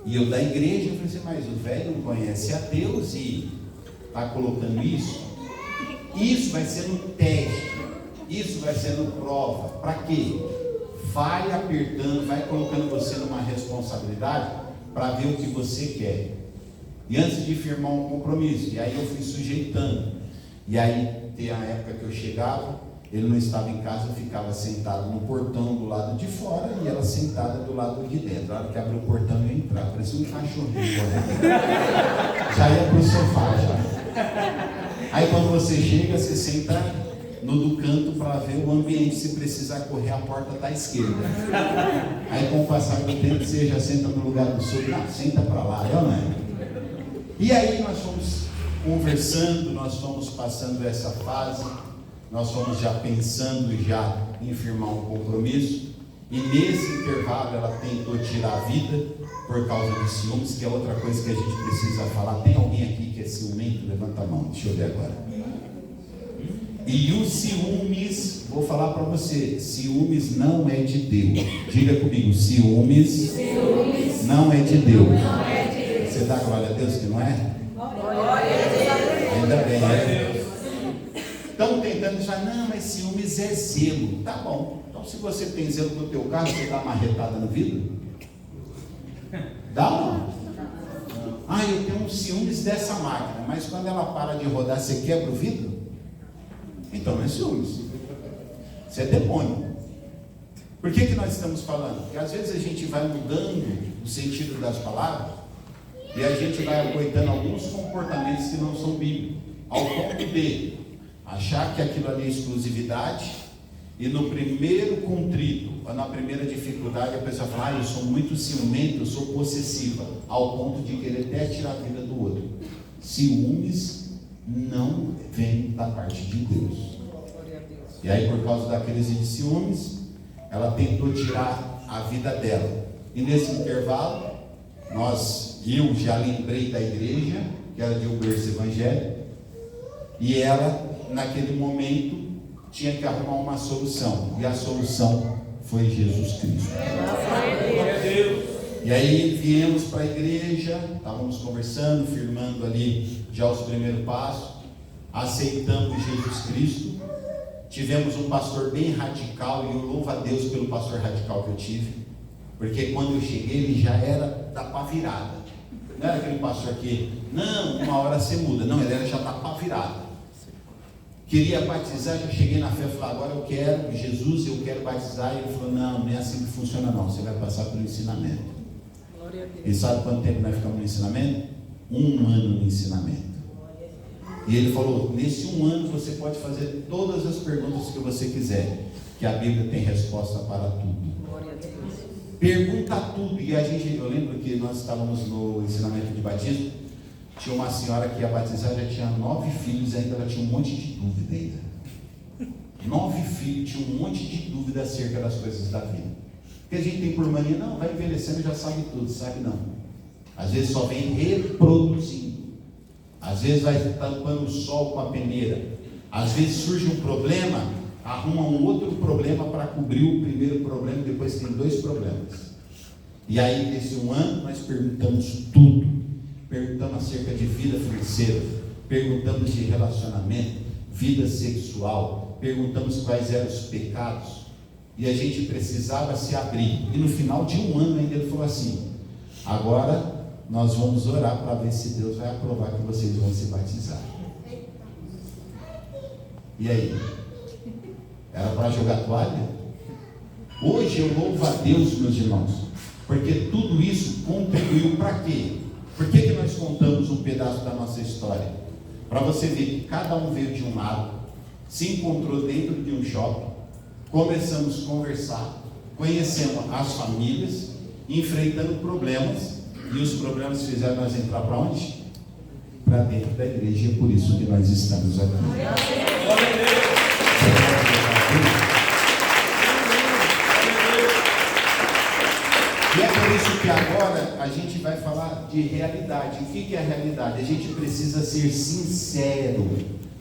Speaker 1: E eu da igreja, eu falei assim, mas o velho não conhece a Deus e está colocando isso? Isso vai ser no teste, isso vai ser no prova. Para quê? Vai apertando, vai colocando você numa responsabilidade para ver o que você quer. E antes de firmar um compromisso, e aí eu fui sujeitando. E aí tem a época que eu chegava, ele não estava em casa, eu ficava sentado no portão do lado de fora e ela sentada do lado de dentro. Na hora que abriu o portão eu ia entrar, parecia um cachorrinho correndo. Já ia para o sofá já. Aí quando você chega, você senta no do canto para ver o ambiente. Se precisar correr, a porta está à esquerda. Aí com o passar do tempo, você já senta no lugar do sul, não, senta para lá, não é? E aí nós fomos conversando, nós fomos passando essa fase, nós fomos já pensando já em firmar um compromisso, e nesse intervalo ela tentou tirar a vida por causa de ciúmes, que é outra coisa que a gente precisa falar. Tem alguém aqui que é ciumento? Levanta a mão, deixa eu ver agora. E os ciúmes, vou falar para você, ciúmes não é de Deus. Diga comigo, ciúmes não é de Deus. Você dá glória a Deus que não é? Ainda bem, né? Estão tentando dizer, não, mas ciúmes é zelo. Tá bom, então se você tem zelo no teu carro, você dá uma marretada no vidro? Dá ou não? Ah, eu tenho um ciúmes dessa máquina, mas quando ela para de rodar, você quebra o vidro? Então não é ciúmes, isso é demônio. Por que nós estamos falando? Porque às vezes a gente vai mudando o sentido das palavras e a gente vai apoiando alguns comportamentos que não são bíblicos, ao ponto de achar que aquilo ali é exclusividade, e no primeiro contrito, ou na primeira dificuldade, a pessoa fala, eu sou muito ciumento, eu sou possessiva, ao ponto de querer até tirar a vida do outro. Ciúmes não vem da parte de Deus. E aí, por causa da crise de ciúmes, ela tentou tirar a vida dela. E nesse intervalo, eu já lembrei da igreja, que era de um berço evangélico, e ela, naquele momento, tinha que arrumar uma solução. E a solução foi Jesus Cristo. E aí viemos para a igreja, estávamos conversando, firmando ali já os primeiros passos, aceitamos Jesus Cristo. Tivemos um pastor bem radical, e eu louvo a Deus pelo pastor radical que eu tive, porque quando eu cheguei ele já era da pá virada. Não era aquele pastor que, não, uma hora você muda. Não, ele era já da pá virada. Queria batizar, já cheguei na fé e falei, agora eu quero Jesus, eu quero batizar. E ele falou, não é assim que funciona não, você vai passar pelo ensinamento. E sabe quanto tempo nós ficamos no ensinamento? 1 ano no ensinamento. E ele falou, nesse 1 ano você pode fazer todas as perguntas que você quiser, que a Bíblia tem resposta para tudo. Pergunta tudo. E eu lembro que nós estávamos no ensinamento de batismo, tinha uma senhora que ia batizar, já tinha 9 filhos, ainda ela tinha um monte de dúvida ainda. 9 filhos, tinha um monte de dúvida acerca das coisas da vida. Porque a gente tem por mania, não, vai envelhecendo e já sabe tudo, sabe não. Às vezes só vem reproduzindo. Às vezes vai tampando o sol com a peneira. Às vezes surge um problema, arruma um outro problema para cobrir o primeiro problema, e depois tem 2 problemas. E aí nesse 1 ano nós perguntamos tudo. Perguntamos acerca de vida financeira, perguntamos de relacionamento, vida sexual, perguntamos quais eram os pecados, e a gente precisava se abrir. E no final de 1 ano ainda ele falou assim, agora nós vamos orar para ver se Deus vai aprovar que vocês vão se batizar. E aí? Era para jogar toalha? Hoje eu louvo a Deus, meus irmãos, porque tudo isso contribuiu para quê? Por que nós contamos um pedaço da nossa história? Para você ver que cada um veio de um lado, se encontrou dentro de um shopping, começamos a conversar, conhecemos as famílias, enfrentando problemas, e os problemas fizeram nós entrar para onde? Para dentro da igreja, e é por isso que nós estamos aqui. E é por isso que agora a gente vai falar de realidade. O que é a realidade? A gente precisa ser sincero.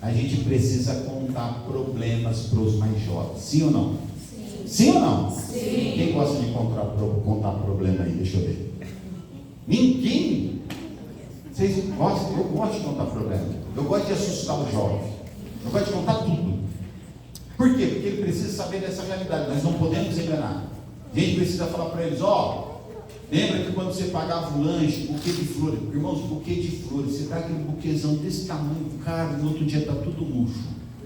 Speaker 1: A gente precisa contar problemas para os mais jovens. Sim ou não? Sim. Sim ou não? Sim. Quem gosta de contar problema aí? Deixa eu ver. Ninguém? Vocês gostam? Eu gosto de contar problema. Eu gosto de assustar o jovem. Eu gosto de contar tudo. Por quê? Porque ele precisa saber dessa realidade. Nós não podemos enganar. A gente precisa falar para eles, lembra que quando você pagava o lanche, buquê de flores, irmãos, buquê de flores, você dá aquele buquêzão desse tamanho, caro, no outro dia está tudo murcho.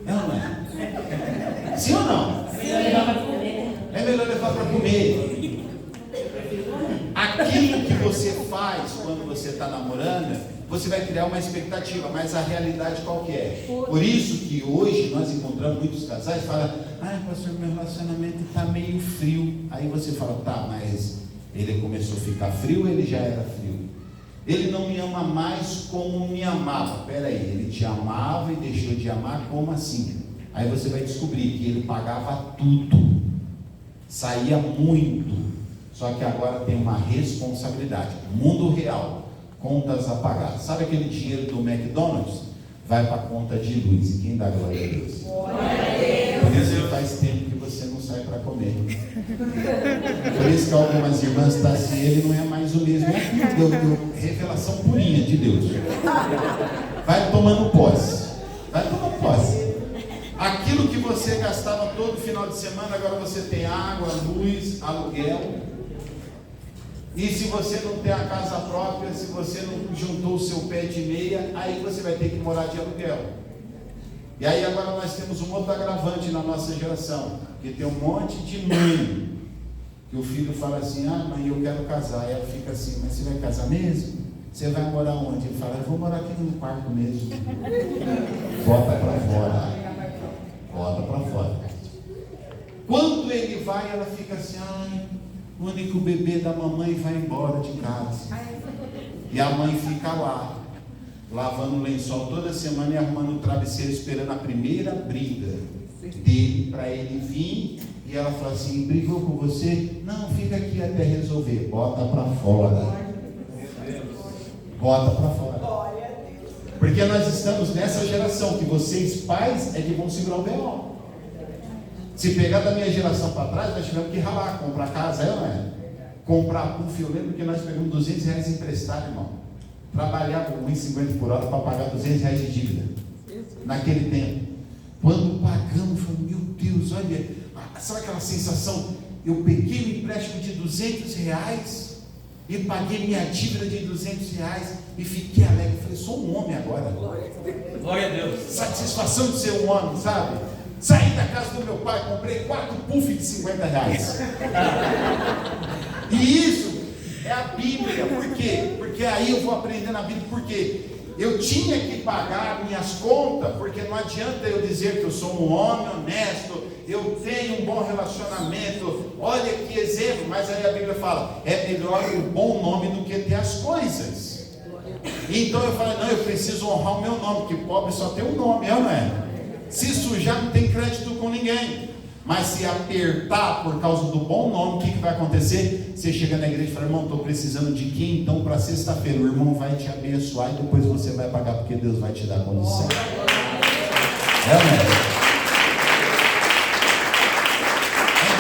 Speaker 1: É ou não é? Sim ou não? É melhor levar para comer. Aquilo que você faz quando você está namorando, você vai criar uma expectativa, mas a realidade qual que é? Por isso que hoje nós encontramos muitos casais que falam, pastor, meu relacionamento está meio frio. Aí você fala, tá, mas ele começou a ficar frio ou ele já era frio? Ele não me ama mais como me amava. Peraí, ele te amava e deixou de amar, como assim? Aí você vai descobrir que ele pagava tudo, saía muito, só que agora tem uma responsabilidade. Mundo real, contas a pagar. Sabe aquele dinheiro do McDonald's? Vai para a conta de luz. E quem dá glória a Deus? Glória a Deus. Por isso que faz tempo que você não sai para comer. Por isso que algumas irmãs estão assim, ele não é mais o mesmo. Revelação purinha de Deus. Vai tomando posse. Vai tomando posse. Aquilo que você gastava todo final de semana, agora você tem água, luz, aluguel. E se você não tem a casa própria, se você não juntou o seu pé de meia, aí você vai ter que morar de aluguel. E aí agora nós temos um outro agravante na nossa geração, que tem um monte de mãe, que o filho fala assim, ah mãe, eu quero casar. E ela fica assim, mas você vai casar mesmo? Você vai morar onde? Ele fala, eu vou morar aqui no quarto mesmo. Bota para fora. Bota para fora. Quando ele vai, ela fica assim, ai, o único bebê da mamãe vai embora de casa. E a mãe fica lá, lavando o lençol toda semana e arrumando o travesseiro, esperando a primeira briga dele para ele vir. E ela fala assim, brigou com você? Não, fica aqui até resolver. Bota para fora. Bota para fora. Porque nós estamos nessa geração que vocês pais é que vão segurar o B.O. Se pegar da minha geração para trás, nós tivemos que ralar, comprar casa, não é? Comprar puff, eu lembro que nós pegamos R$200 emprestado, irmão. Trabalhava com R$1,50 por hora para pagar R$200 de dívida. Naquele tempo. Quando pagamos, falei, meu Deus, olha, sabe aquela sensação? Eu peguei um empréstimo de R$200 e paguei minha dívida de R$200 e fiquei alegre. Falei, sou um homem agora.
Speaker 3: Glória a Deus.
Speaker 1: Satisfação de ser um homem, sabe? Saí da casa do meu pai, comprei 4 puffs de R$50. E isso é a Bíblia. Por quê? Porque aí eu vou aprender na Bíblia. Por quê? Eu tinha que pagar minhas contas, porque não adianta eu dizer que eu sou um homem honesto, eu tenho um bom relacionamento. Olha que exemplo, mas aí a Bíblia fala, é melhor o bom nome do que ter as coisas. Então eu falei, não, eu preciso honrar o meu nome, porque pobre só tem um nome, não é? Se sujar não tem crédito com ninguém. Mas se apertar por causa do bom nome, o que vai acontecer? Você chega na igreja e fala, irmão, estou precisando de quem? Então para sexta-feira o irmão vai te abençoar e depois você vai pagar, porque Deus vai te dar condição. É mesmo.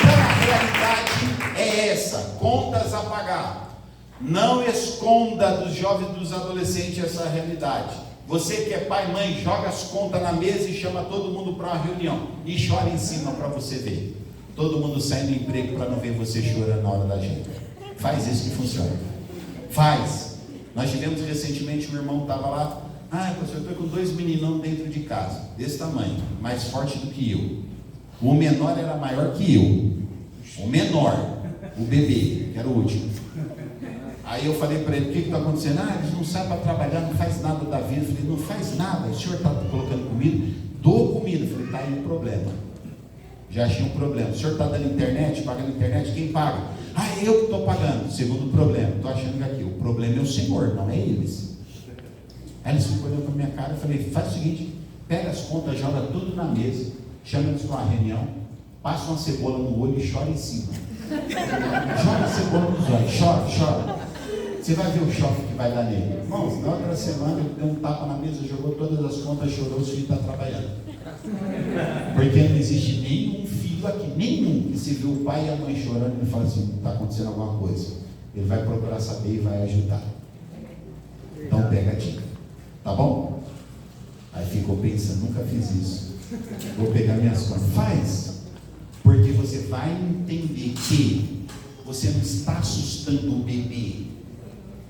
Speaker 1: Então a realidade é essa, contas a pagar. Não esconda dos jovens e dos adolescentes essa realidade. Você que é pai e mãe, joga as contas na mesa e chama todo mundo para uma reunião e chora em cima para você ver. Todo mundo sai do emprego para não ver você chorando na hora da janta. Faz isso que funciona. Faz. Nós tivemos recentemente, um irmão estava lá, pastor, eu estou com 2 meninão dentro de casa, desse tamanho, mais forte do que eu. O menor era maior que eu. O menor, o bebê, que era o último. Aí eu falei para ele, o que está acontecendo? Eles não saem para trabalhar, não faz nada da vida. Eu falei, não faz nada, o senhor está colocando comida? Dou comida. Eu falei, está aí um problema. Já achei um problema. O senhor está dando internet, pagando internet, quem paga? Eu que estou pagando. Segundo problema, estou achando que aqui, o problema é o senhor, não é eles. Aí eles ficam olhando para minha cara, eu falei, faz o seguinte, pega as contas, joga tudo na mesa, chama eles para uma reunião, passa uma cebola no olho e chora em cima. Joga a cebola nos olhos, chora. Você vai ver o choque que vai dar nele. Irmãos, na outra semana ele deu um tapa na mesa, jogou todas as contas, chorou, o filho está trabalhando. Porque não existe nenhum filho aqui, nenhum, que se vê o pai e a mãe chorando, ele fala assim, está acontecendo alguma coisa. Ele vai procurar saber e vai ajudar. Então pega a dica. Tá bom? Aí ficou pensando, nunca fiz isso. Vou pegar minhas contas. Faz. Porque você vai entender que você não está assustando o bebê.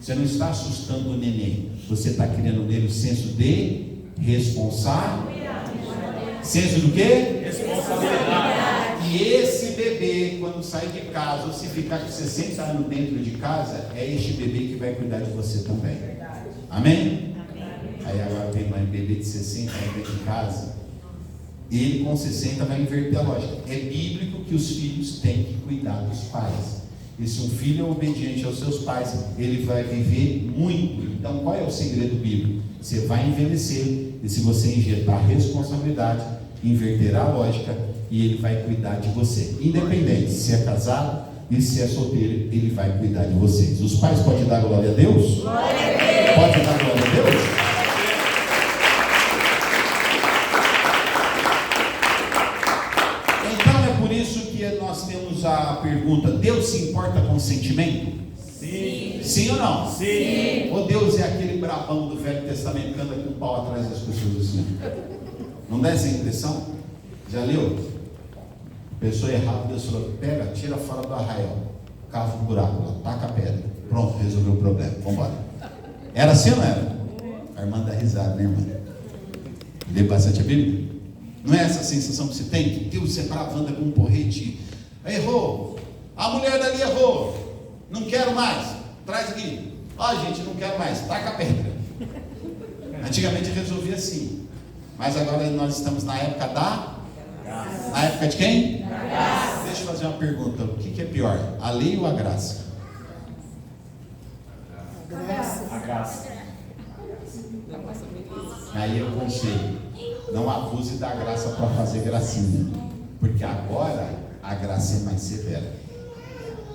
Speaker 1: Você não está assustando o neném. Você está criando nele o senso de responsabilidade. Senso do quê? Responsabilidade. E esse bebê, quando sai de casa, ou se ficar com 60 anos dentro de casa, é este bebê que vai cuidar de você também. Amém? Aí agora tem mãe, bebê de 60 anos dentro de casa. Ele com 60 vai inverter a lógica. É bíblico que os filhos têm que cuidar dos pais. E se um filho é obediente aos seus pais, ele vai viver muito. Então qual é o segredo bíblico? Você vai envelhecer, e se você injetar responsabilidade, inverter a lógica e Ele vai cuidar de você. Independente se é casado e se é solteiro, Ele vai cuidar de vocês. Os pais podem dar glória a Deus?
Speaker 4: Glória a Deus!
Speaker 1: Pode dar glória a Deus? Então é por isso que nós temos a pergunta: Deus se importa com o sentimento?
Speaker 3: Sim.
Speaker 1: Sim ou não?
Speaker 3: Sim.
Speaker 1: Ou Deus é aquele brabão do Velho Testamento que anda com o pau atrás das pessoas assim? Não dá essa impressão? Já leu? Pessoa errada, Deus falou: pega, tira fora do arraial, cava um buraco lá, taca a pedra. Pronto, resolveu o problema, vamos embora. Era assim ou não era? A irmã dá risada, né, irmã? Lê bastante a Bíblia? Não é essa sensação que você tem? Que Deus é bravo, anda com um porrete. Errou. A mulher dali errou. Não quero mais. Traz aqui. Ó, gente, não quero mais. Taca a pedra. Antigamente resolvia assim. Mas agora nós estamos na época da... Na época de quem? Deixa eu fazer uma pergunta. O que é pior? A lei ou a graça?
Speaker 3: A graça.
Speaker 1: Aí eu conselho: não abuse da graça para fazer gracinha, porque agora a graça é mais severa.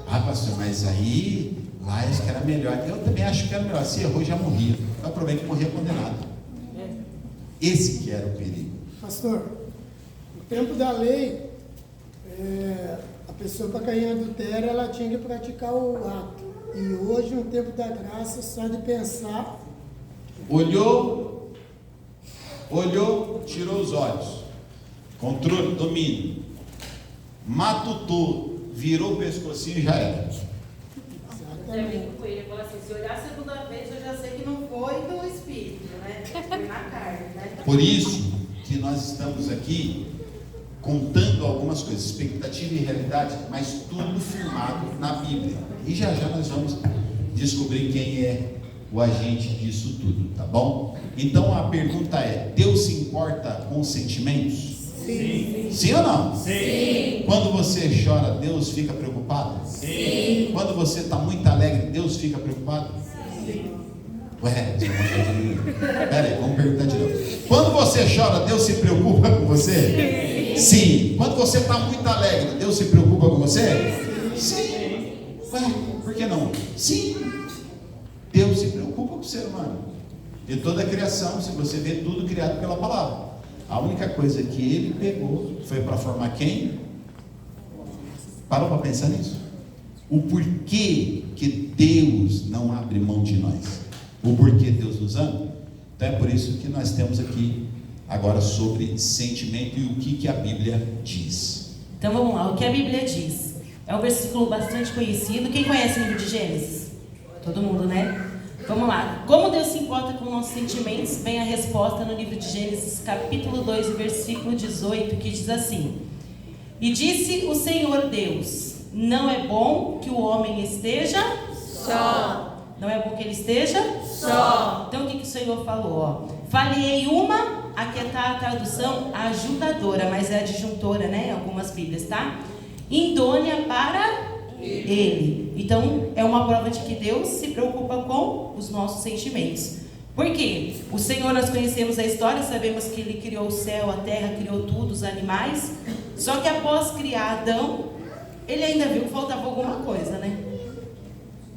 Speaker 1: Ah, pastor, mas aí lá acho que era melhor. Eu também acho que era melhor. Se errou, já morria. Não aproveita que morria condenado. Esse que era o perigo.
Speaker 5: Pastor, no tempo da lei, a pessoa para cair em adultério, ela tinha que praticar o ato. E hoje, no tempo da graça, só de pensar...
Speaker 1: Olhou, tirou os olhos. Controle, domínio. Matutou, virou o pescocinho e já era.
Speaker 2: Eu brinco com ele, falo assim: se olhar a segunda vez, eu já sei que não foi do espírito, né? Foi na carne, né?
Speaker 1: Por isso que nós estamos aqui contando algumas coisas, expectativa e realidade, mas tudo firmado na Bíblia. E já já nós vamos descobrir quem é o agente disso tudo, tá bom? Então a pergunta é: Deus se importa com os sentimentos?
Speaker 3: Sim.
Speaker 1: Sim ou não?
Speaker 3: Sim.
Speaker 1: Quando você chora, Deus fica preocupado?
Speaker 3: Sim.
Speaker 1: Quando você está muito alegre, Deus fica preocupado? Sim. Ué, pera aí, vamos perguntar de novo. Quando você chora, Deus se preocupa com você? Sim. Quando você está muito alegre, Deus se preocupa com você? Sim. Ué, por que não? Sim. Deus se preocupa com o ser humano. De toda a criação, se você vê tudo criado pela palavra. A única coisa que Ele pegou foi para formar quem? Parou para pensar nisso? O porquê que Deus não abre mão de nós? O porquê Deus nos ama? Então é por isso que nós temos aqui agora sobre sentimento e o que a Bíblia diz.
Speaker 2: Então vamos lá, o que a Bíblia diz? É um versículo bastante conhecido. Quem conhece o livro de Gênesis? Todo mundo, né? Vamos lá. Como Deus se importa com nossos sentimentos? Vem a resposta no livro de Gênesis, capítulo 2, versículo 18, que diz assim: E disse o Senhor Deus: não é bom que o homem esteja
Speaker 4: Só.
Speaker 2: Não é bom que ele esteja
Speaker 4: Só.
Speaker 2: Então o que o Senhor falou? Ó, falei uma, aqui está a tradução ajudadora, mas é adjuntora, né? Em algumas Bíblias, tá? Idônea para Ele. Então é uma prova de que Deus se preocupa com os nossos sentimentos. Por quê? O Senhor, nós conhecemos a história, sabemos que Ele criou o céu, a terra, criou tudo, os animais. Só que após criar Adão, Ele ainda viu que faltava alguma coisa, né?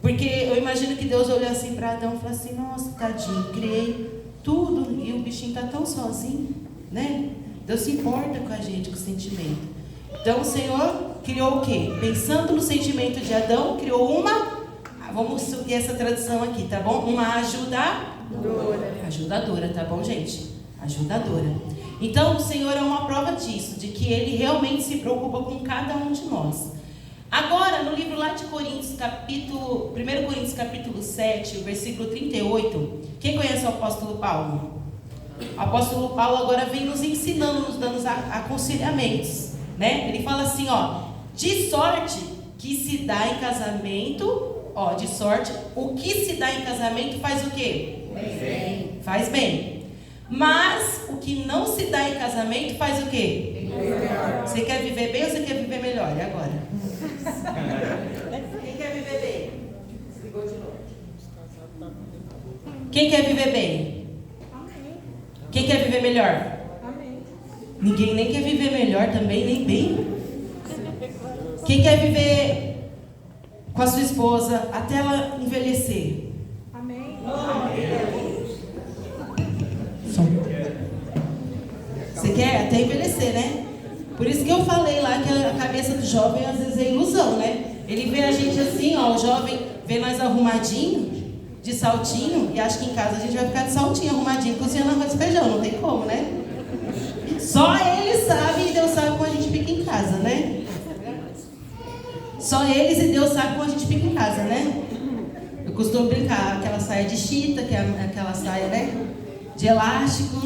Speaker 2: Porque eu imagino que Deus olhou assim para Adão e falou assim: nossa, tadinho, criei tudo e o bichinho está tão sozinho, né? Deus se importa com a gente, com o sentimento. Então o Senhor criou o quê? Pensando no sentimento de Adão, criou uma, vamos seguir essa tradução aqui, tá bom? Uma ajudadora, tá bom, gente? Ajudadora. Então o Senhor é uma prova disso, de que Ele realmente se preocupa com cada um de nós. Agora, no livro lá de Coríntios, 1 Coríntios capítulo 7, o versículo 38, quem conhece o apóstolo Paulo? O apóstolo Paulo agora vem nos ensinando, nos dando aconselhamentos, né? Ele fala assim, ó: de sorte que se dá em casamento, ó, de sorte, o que se dá em casamento faz o quê?
Speaker 4: Bem.
Speaker 2: Faz bem. Mas o que não se dá em casamento faz o quê?
Speaker 4: Melhor.
Speaker 2: Você quer viver bem ou você quer viver melhor? E agora? Quem quer viver bem? Ligou de novo. Quem quer viver bem? Quem quer viver melhor? Ninguém nem quer viver melhor também, nem bem. Quem quer viver com a sua esposa até ela envelhecer?
Speaker 4: Amém.
Speaker 2: Você quer até envelhecer, né? Por isso que eu falei lá que a cabeça do jovem às vezes é ilusão, né? Ele vê a gente assim, ó, o jovem vê nós arrumadinho, de saltinho, e acha que em casa a gente vai ficar de saltinho, arrumadinho, cozinhando arroz e feijão, não tem como, né? Só ele sabe e Deus sabe como a gente fica em casa, né? Só eles e Deus sabe como a gente fica em casa, né? Eu costumo brincar, aquela saia de chita, que é aquela saia, né? De elástico,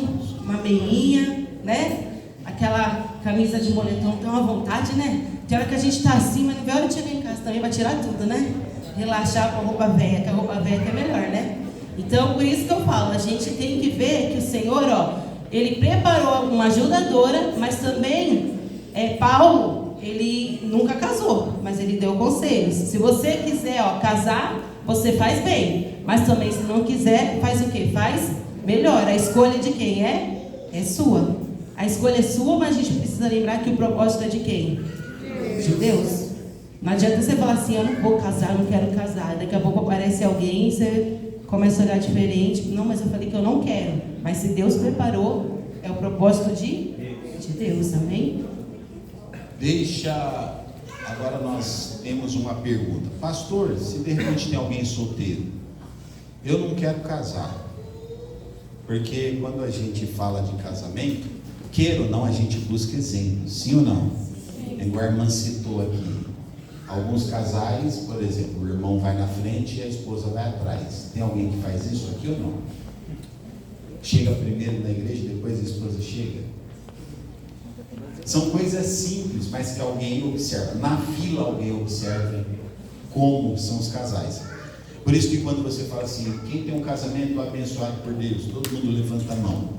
Speaker 2: uma meinha, né? Aquela camisa de moletom, tem uma vontade, né? Tem hora que a gente tá assim, mas não vê a hora de chegar em casa também, vai tirar tudo, né? Relaxar com a roupa velha, que a roupa velha é melhor, né? Então, por isso que eu falo, a gente tem que ver que o Senhor, ó, Ele preparou uma ajudadora, mas também, Paulo, ele nunca casou, mas ele deu conselhos. Se você quiser, ó, casar, você faz bem, mas também se não quiser, faz o quê? Faz melhor. A escolha de quem é? É sua. A escolha é sua, mas a gente precisa lembrar que o propósito é de quem? De Deus. Não adianta você falar assim, eu não vou casar, eu não quero casar. Daqui a pouco aparece alguém e você começa a olhar diferente. Não, mas eu falei que eu não quero. Mas se Deus preparou, é o propósito de Deus, amém?
Speaker 1: Agora nós temos uma pergunta. Pastor, se de repente tem alguém solteiro, eu não quero casar. Porque quando a gente fala de casamento, queira ou não, a gente busca exemplos, sim ou não? Igual a irmã citou aqui. Alguns casais, por exemplo, o irmão vai na frente e a esposa vai atrás. Tem alguém que faz isso aqui ou não? Chega primeiro na igreja, depois a esposa chega. São coisas simples, mas que alguém observa. Na fila alguém observa como são os casais. Por isso que quando você fala assim, quem tem um casamento abençoado por Deus, todo mundo levanta a mão.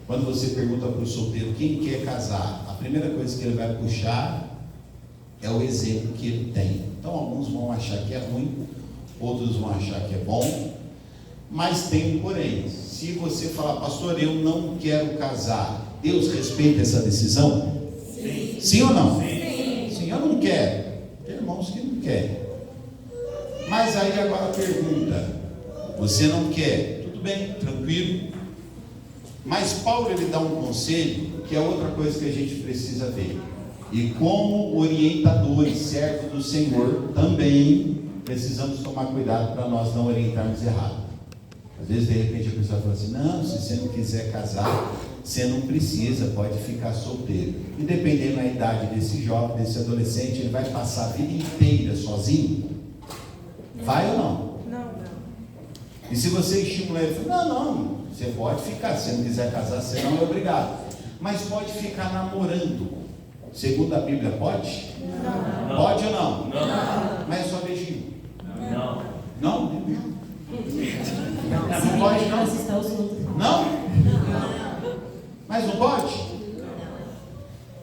Speaker 1: Quando você pergunta para o solteiro quem quer casar, a primeira coisa que ele vai puxar é o exemplo que ele tem. Então alguns vão achar que é ruim, outros vão achar que é bom, mas tem um porém. Se você falar, pastor, eu não quero casar, Deus respeita essa decisão? Sim. Sim ou não? Sim. Sim, eu não quero. Tem irmãos que não querem. Mas aí agora a pergunta, você não quer? Tudo bem, tranquilo. Mas Paulo ele dá um conselho, que é outra coisa que a gente precisa ver. E como orientadores, servos do Senhor, também precisamos tomar cuidado para nós não orientarmos errado. Às vezes, de repente, a pessoa fala assim, não, se você não quiser casar, você não precisa, pode ficar solteiro. E dependendo da idade desse jovem, desse adolescente, ele vai passar a vida inteira sozinho? Vai ou não?
Speaker 4: Não.
Speaker 1: E se você estimular ele, fala, não, você pode ficar, se você não quiser casar, você não é obrigado. Mas pode ficar namorando. Segundo a Bíblia, pode?
Speaker 3: Não.
Speaker 1: Pode ou não?
Speaker 3: Não.
Speaker 1: Mas é só beijinho.
Speaker 3: Não.
Speaker 1: Não? Não pode não? Não? Mas não pode?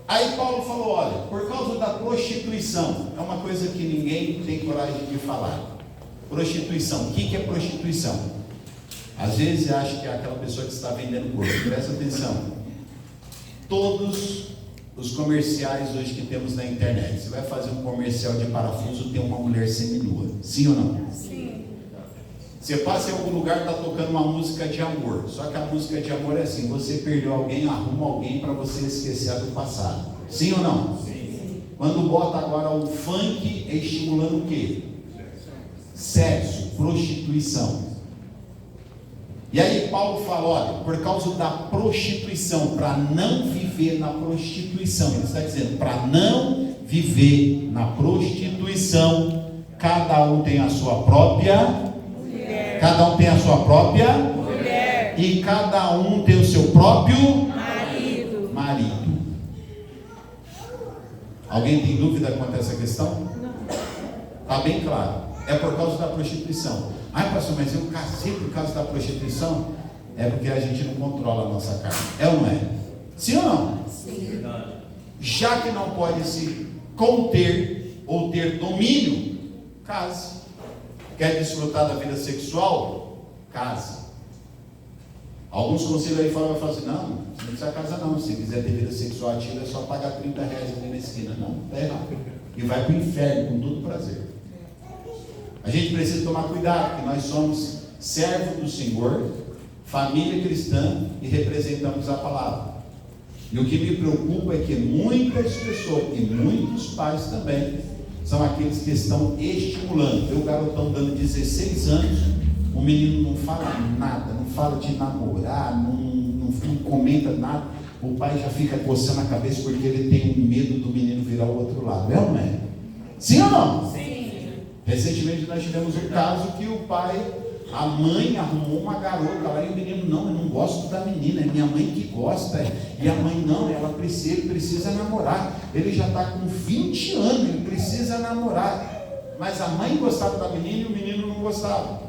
Speaker 1: Aí Paulo falou, olha, por causa da prostituição, é uma coisa que ninguém tem coragem de falar. Prostituição, o que é prostituição? Às vezes acha que é aquela pessoa que está vendendo corpo. Presta atenção. Todos os comerciais hoje que temos na internet, você vai fazer um comercial de parafuso, tem uma mulher seminua, sim ou não?
Speaker 4: Sim.
Speaker 1: Você passa em algum lugar, está tocando uma música de amor, só que a música de amor é assim, você perdeu alguém, arruma alguém para você esquecer do passado, sim ou não? Sim. Quando bota agora o funk, é estimulando o quê? Sexo, prostituição. E aí Paulo fala, olha, por causa da prostituição, para não viver na prostituição, ele está dizendo, para não viver na prostituição, cada um tem a sua própria mulher, cada um tem a sua própria mulher, e cada um tem o seu próprio marido. Alguém tem dúvida quanto a essa questão? Não. Está bem claro, é por causa da prostituição. Ai, pastor, mas eu casei por causa da prostituição? É porque a gente não controla a nossa carne. É ou não é? Sim ou não? Sim. Já que não pode se conter ou ter domínio, case. Quer desfrutar da vida sexual? Case. Alguns conselhos aí fora vai falar assim, não, você não precisa casar não, se quiser ter vida sexual ativa é só pagar R$30 ali na esquina. Não, tá errado. E vai para o inferno com todo prazer. A gente precisa tomar cuidado, porque nós somos servos do Senhor, família cristã e representamos a palavra. E o que me preocupa é que muitas pessoas, e muitos pais também, são aqueles que estão estimulando. Tem o garotão dando 16 anos, o menino não fala nada, não fala de namorar, não comenta nada, o pai já fica coçando a cabeça porque ele tem um medo do menino virar o outro lado. É ou não é? Sim ou não?
Speaker 4: Sim.
Speaker 1: Recentemente nós tivemos um caso que a mãe arrumou uma garota lá e o menino, não, eu não gosto da menina, é minha mãe que gosta. E a mãe, não, ele precisa namorar. Ele já está com 20 anos, ele precisa namorar. Mas a mãe gostava da menina e o menino não gostava.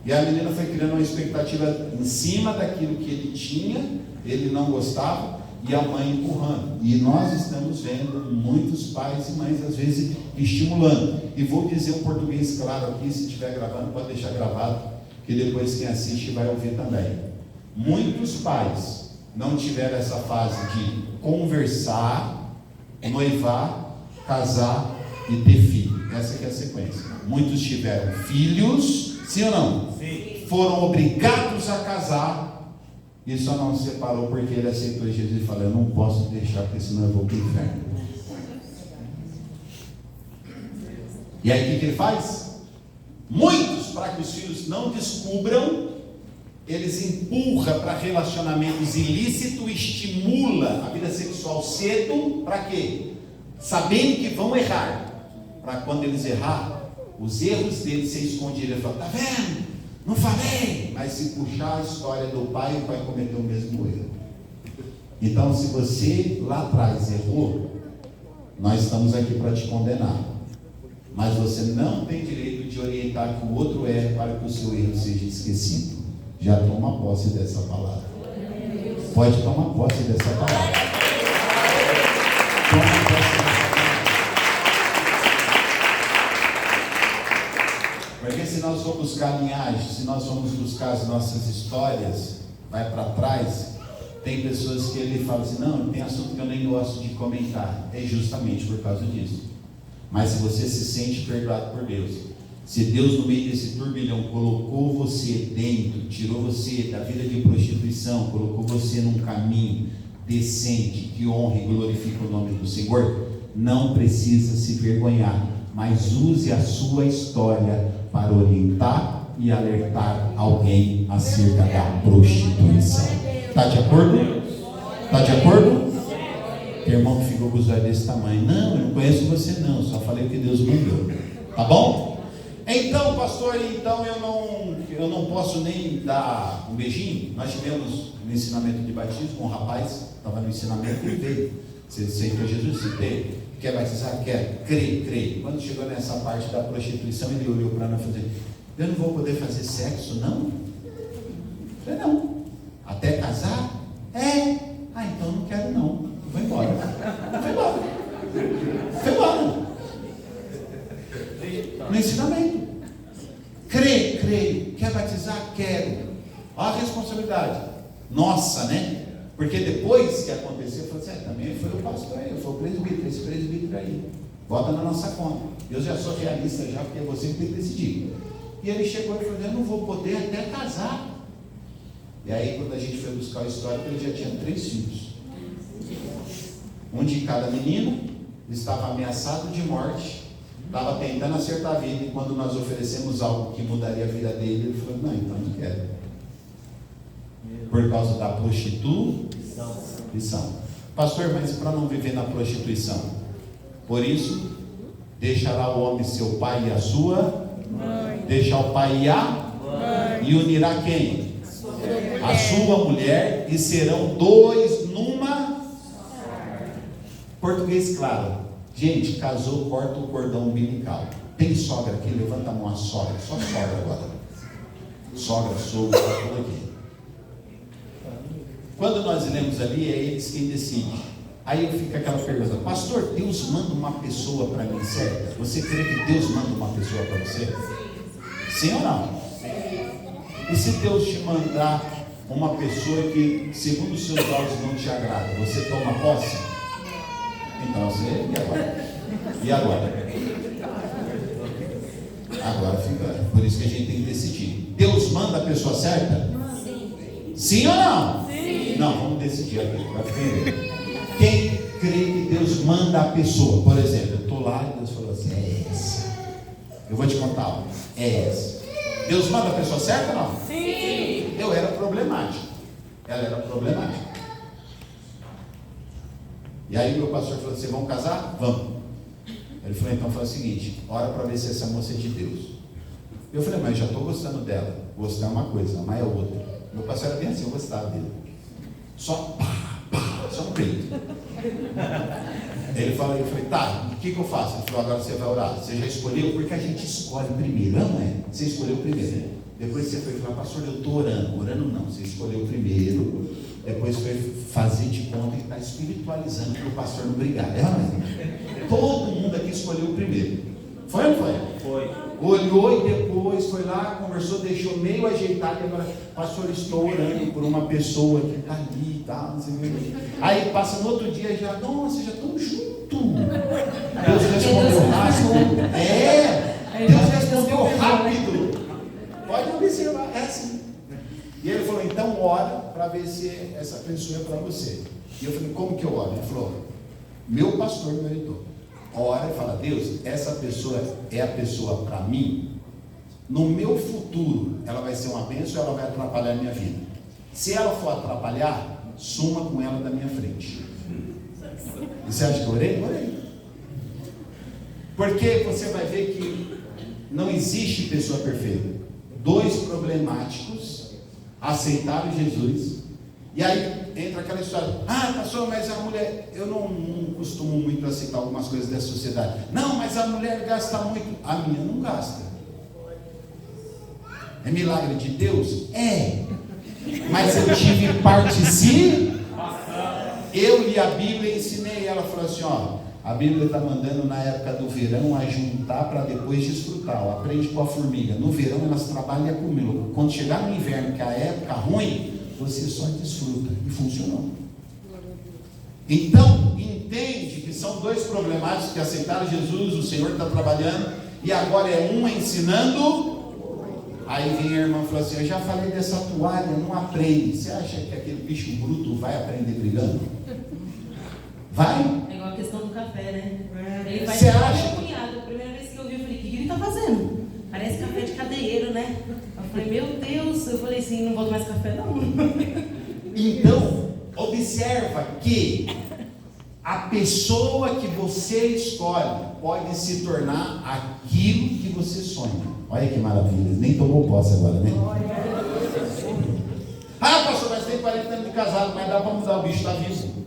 Speaker 1: E a menina foi criando uma expectativa em cima daquilo que ele tinha, ele não gostava, e a mãe empurrando. E nós estamos vendo muitos pais e mães, às vezes, estimulando. E vou dizer um português claro aqui, se estiver gravando, pode deixar gravado, que depois quem assiste vai ouvir também. Muitos pais não tiveram essa fase de conversar, noivar, casar e ter filho. Essa que é a sequência. Muitos tiveram filhos, sim ou não?
Speaker 3: Sim.
Speaker 1: Foram obrigados a casar e só não se separou porque ele aceitou Jesus e falou, eu não posso deixar, porque senão eu vou para o inferno. E aí o que ele faz? Muitos, para que os filhos não descubram, eles empurram para relacionamentos ilícitos, estimula a vida sexual cedo, para quê? Sabendo que vão errar, para quando eles errar, os erros deles ser escondidos. Ele fala, tá vendo? Não falei. Mas se puxar a história do pai, o pai cometeu o mesmo erro. Então, se você lá atrás errou, nós estamos aqui para te condenar. Mas você não tem direito de orientar que o outro erre para que o seu erro seja esquecido. Já toma posse dessa palavra. Pode tomar posse dessa palavra. Toma posse dessa palavra. Porque se nós formos buscar linhagem, se nós formos buscar as nossas histórias, vai para trás, tem pessoas que ele fala assim, não, tem assunto que eu nem gosto de comentar. É justamente por causa disso. Mas se você se sente perdoado por Deus, se Deus no meio desse turbilhão colocou você dentro, tirou você da vida de prostituição, colocou você num caminho decente, que honra e glorifica o nome do Senhor, não precisa se vergonhar, mas use a sua história para orientar e alertar alguém acerca da prostituição. Está de acordo? Está de acordo? Tem irmão que ficou com os olhos desse tamanho. Não, eu não conheço você não, só falei que Deus mandou. Tá bom? Então, pastor, eu não posso nem dar um beijinho. Nós tivemos um ensinamento de batismo com um rapaz, estava no ensinamento e veio. Você aceitou Jesus? Citei. Quer batizar? Quer. Creio. Quando chegou nessa parte da prostituição, ele olhou para nós e falou, eu não vou poder fazer sexo, não? Eu falei, não. Até casar? É. Então não quero não. Foi embora. No ensinamento. Creio. Quer batizar? Quero. Olha a responsabilidade. Nossa, né? Porque depois que aconteceu, eu falei assim, também foi o pastor aí, foi o presbítero, esse presbítero aí. Bota na nossa conta. Eu já sou realista já, porque você tem que decidir. E ele chegou e falou, eu não vou poder até casar. E aí quando a gente foi buscar o histórico, ele já tinha 3 filhos. Um de cada menino, estava ameaçado de morte, estava tentando acertar a vida, e quando nós oferecemos algo que mudaria a vida dele, ele falou, não, então não quero. Por causa da prostituição. Pastor, mas para não viver na prostituição, por isso, deixará o homem seu pai e a sua mãe. Deixa o pai e a mãe. E unirá quem? A sua mulher, e serão 2 numa. Português claro. Gente, casou, corta o cordão umbilical. Tem sogra aqui? Levanta a mão, a sogra. Só sogra agora. Sogra, tudo aqui. Quando nós lemos ali, é eles quem decide. Aí fica aquela pergunta, pastor, Deus manda uma pessoa para mim, certo? Você crê que Deus manda uma pessoa para você? Sim ou não? E se Deus te mandar uma pessoa que, segundo os seus olhos, não te agrada, você toma posse? Então você, e agora? Agora fica, por isso que a gente tem que decidir. Deus manda a pessoa certa? Sim ou não?
Speaker 4: Sim.
Speaker 1: Não, vamos decidir aqui, vai ficar. Quem crê que Deus manda a pessoa? Por exemplo, eu estou lá e Deus falou assim, é essa. Eu vou te contar algo, é essa. Deus manda a pessoa certa ou não?
Speaker 4: Sim.
Speaker 1: Eu era problemático, ela era problemática. E aí meu pastor falou assim, vamos casar? Vamos. Ele falou, então faz o seguinte, ora para ver se essa moça é de Deus. Eu falei, mas eu já estou gostando dela. Gostar é uma coisa, amar é outra. Meu pastor era bem assim, eu gostava dele. Só só um peito. Ele falou, eu falei, tá, o que eu faço? Ele falou, agora você vai orar. Você já escolheu? Porque a gente escolhe primeiro, não é? Você escolheu primeiro. Depois você foi falar, pastor, eu estou orando. Orando não, você escolheu primeiro. Depois foi fazer de conta que está espiritualizando para o pastor não brigar. É, mas todo mundo aqui escolheu o primeiro. Foi ou não foi?
Speaker 3: Foi.
Speaker 1: Olhou e depois foi lá, conversou, deixou meio ajeitado e agora, pastor, estou orando por uma pessoa que está ali e tal, não sei o que. Aí passa no outro dia e já, nossa, já estão juntos. Deus respondeu rápido. Deus respondeu rápido. Pode observar, é assim. E ele falou, então ora para ver se essa pessoa é para você. E eu falei, como que eu oro? Ele falou, meu pastor me orientou. Ora e fala, Deus, essa pessoa é a pessoa para mim. No meu futuro, ela vai ser uma bênção ou ela vai atrapalhar a minha vida? Se ela for atrapalhar, suma com ela da minha frente. E você acha que eu orei? Orei. Porque você vai ver que não existe pessoa perfeita. Dois problemáticos aceitaram Jesus. E aí entra aquela história, pastor, mas a mulher, eu não costumo muito aceitar algumas coisas dessa sociedade. Não, mas a mulher gasta muito. A minha não gasta. É milagre de Deus? É. Mas eu tive participação. Eu li a Bíblia e ensinei ela, falou assim, a Bíblia está mandando na época do verão a juntar para depois desfrutar. Aprende com a formiga. No verão elas trabalham comigo. Quando chegar no inverno, que é a época ruim, você só desfruta. E funcionou. Então, entende que são dois problemáticos que aceitaram Jesus, o Senhor está trabalhando, e agora é uma ensinando. Aí vem a irmã e falou assim, eu já falei dessa toalha, não aprende. Você acha que aquele bicho bruto vai aprender brigando? Vai?
Speaker 2: É igual a questão do café, né? Ele vai
Speaker 1: Você
Speaker 2: tirar
Speaker 1: acha?
Speaker 2: meu cunhado. A primeira vez que eu vi, eu falei, o que ele está fazendo? Parece café de cadeieiro, né? Eu falei, meu Deus, eu falei assim, não vou mais café não.
Speaker 1: Então, observa que a pessoa que você escolhe pode se tornar aquilo que você sonha. Olha que maravilha, nem tomou posse agora, né? Pastor, mas tem 40 anos de casado, mas dá para mudar, o bicho está vivo.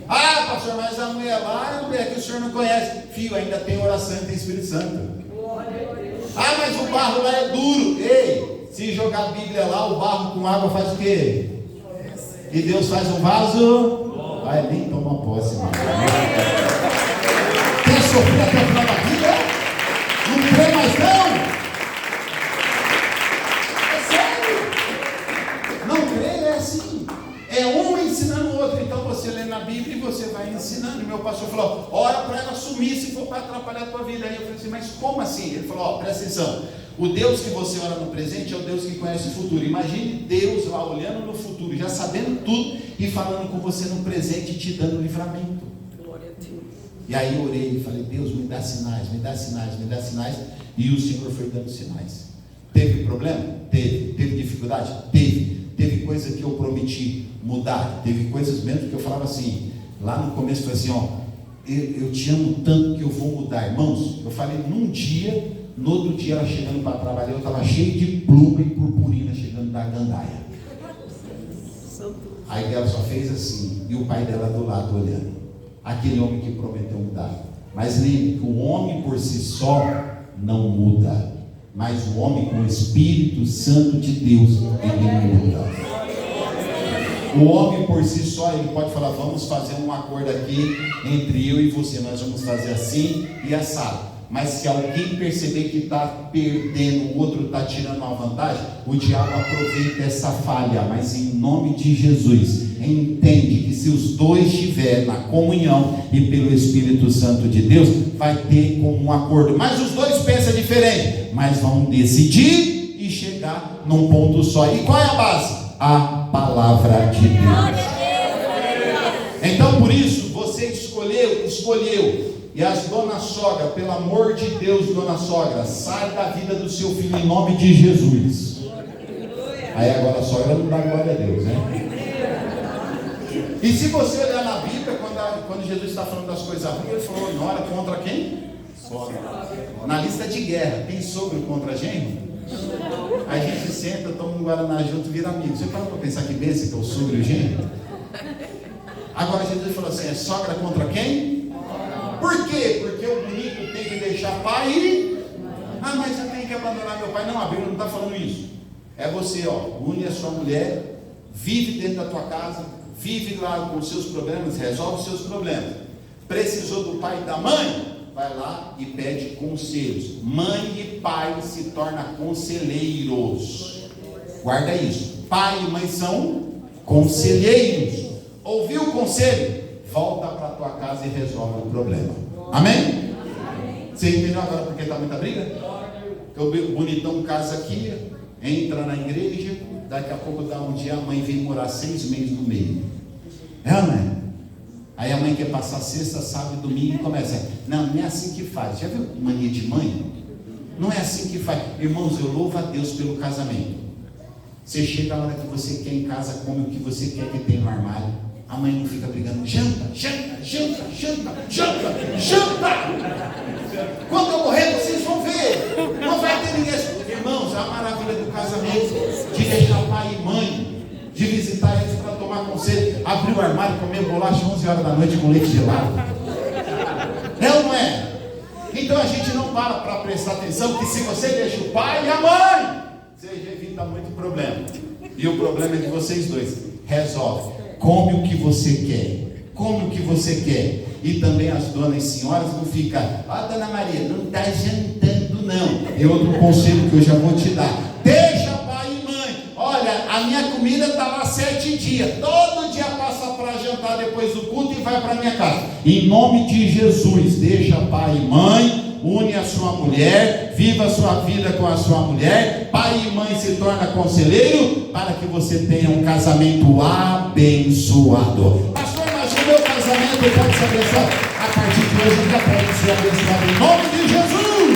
Speaker 1: Pastor, mas a mulher lá é uma mulher que o senhor não conhece. Filho, ainda tem oração e tem Espírito Santo. Mas o barro lá é duro. Ei, se jogar a Bíblia lá, o barro com água faz o quê? E Deus faz um vaso? Vai, nem toma posse, mano. Quer sofrer até o final da vida? Não crê mais não? É sério? Não crê, é assim. É um ensinando o outro. Então você lê na Bíblia e você vai ensinando. E meu pastor falou, ora para ela sumir se for para atrapalhar a tua vida. Aí eu falei assim, mas como assim? Ele falou, presta atenção. O Deus que você ora no presente é o Deus que conhece o futuro. Imagine Deus lá olhando no futuro, já sabendo tudo e falando com você no presente e te dando livramento.
Speaker 4: Glória a Deus.
Speaker 1: E aí eu orei e falei, Deus, me dá sinais, me dá sinais, me dá sinais. E o Senhor foi dando sinais. Teve problema? Teve. Teve dificuldade? Teve. Teve coisa que eu prometi mudar. Teve coisas mesmo que eu falava assim, lá no começo eu falei assim, eu te amo tanto que eu vou mudar. Irmãos, eu falei num dia, no outro dia ela chegando para trabalhar, eu estava cheio de pluma e purpurina chegando da gandaia. Aí ela só fez assim, e o pai dela do lado olhando. Aquele homem que prometeu mudar. Mas lembre que o homem por si só não muda, mas o homem com o Espírito Santo de Deus, ele muda. O homem por si só, ele pode falar, vamos fazer um acordo aqui entre eu e você, nós vamos fazer assim e assado. Mas se alguém perceber que está perdendo, o outro está tirando uma vantagem, o diabo aproveita essa falha. Mas em nome de Jesus, entende que se os dois estiverem na comunhão e pelo Espírito Santo de Deus, vai ter como um acordo. Mas os dois pensam diferente, mas vão decidir e chegar num ponto só. E qual é a base? A palavra de Deus. Então por isso você escolheu. E as dona sogra, pelo amor de Deus, dona sogra, sai da vida do seu filho em nome de Jesus. Aí agora a sogra não dá glória a Deus, né? E se você olhar na Bíblia, quando Jesus está falando das coisas ruins, ele falou: não era contra quem? Sogra. Na lista de guerra, tem sogro contra genro? Aí a gente senta, toma um guaraná junto e vira amigo. Você parou para pensar que benção que é o sogro e o genro? Agora Jesus falou assim: é sogra contra quem? Por quê? Porque o bonito tem que deixar pai e... mas eu tenho que abandonar meu pai. Não, a Bíblia não está falando isso. É você, une a sua mulher, vive dentro da tua casa, vive lá com os seus problemas, resolve os seus problemas. Precisou do pai e da mãe? Vai lá e pede conselhos. Mãe e pai se tornam conselheiros. Guarda isso. Pai e mãe são conselheiros. Ouviu o conselho? Volta para a tua casa e resolve o problema. Amém? Você entendeu agora porque está muita briga? O bonitão casa aqui, entra na igreja, daqui a pouco dá um dia, a mãe vem morar 6 meses no meio. É, não é? Aí a mãe quer passar sexta, sábado e domingo e começa: não é assim que faz. Já viu mania de mãe? Não é assim que faz. Irmãos, eu louvo a Deus pelo casamento. Você chega a hora que você quer em casa, come o que você quer que tem no armário. A mãe não fica brigando: janta. Quando eu morrer, vocês vão ver. Não vai ter ninguém. Irmãos, a maravilha do casamento, de deixar pai e mãe, de visitar eles para tomar conselho, abrir o armário, comer bolacha 11 horas da noite com leite gelado. É ou não é? Então a gente não para prestar atenção que se você deixa o pai e a mãe, você evita muito problema. E o problema é de vocês dois. Resolve. Come o que você quer. Come o que você quer. E também as donas e senhoras não ficam: dona Maria, não está jantando não. É outro conselho que eu já vou te dar. Deixa pai e mãe. Olha, a minha comida está lá 7 dias. Todo dia passa para jantar depois do culto e vai para minha casa. Em nome de Jesus, deixa pai e mãe. Une a sua mulher, viva a sua vida com a sua mulher, pai e mãe se torna conselheiro, para que você tenha um casamento abençoado. Pastor, mas o meu casamento pode ser abençoado? A partir de hoje já pode ser abençoado em nome de Jesus.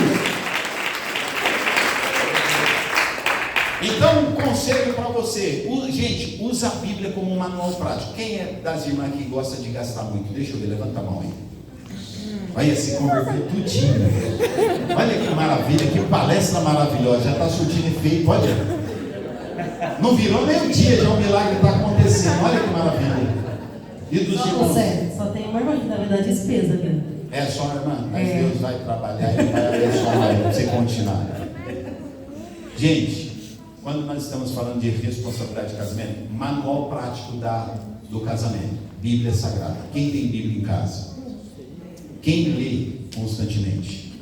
Speaker 1: Então, um conselho para você: gente, usa a Bíblia como um manual prático. Quem é das irmãs que gosta de gastar muito? Deixa eu ver, levanta a mão aí. Olha, se converteu tudinho. Olha que maravilha, que palestra maravilhosa. Já está surtindo efeito, olha. Não virou nem um dia, já o milagre está acontecendo. Olha que maravilha. E dos irmãos?
Speaker 2: Só tem uma irmã que está me dando despesa, viu?
Speaker 1: É só, irmã, mas Deus vai trabalhar e vai abençoar para você continuar. Gente, quando nós estamos falando de responsabilidade de casamento, manual prático do casamento, Bíblia Sagrada. Quem tem Bíblia em casa? Quem lê constantemente?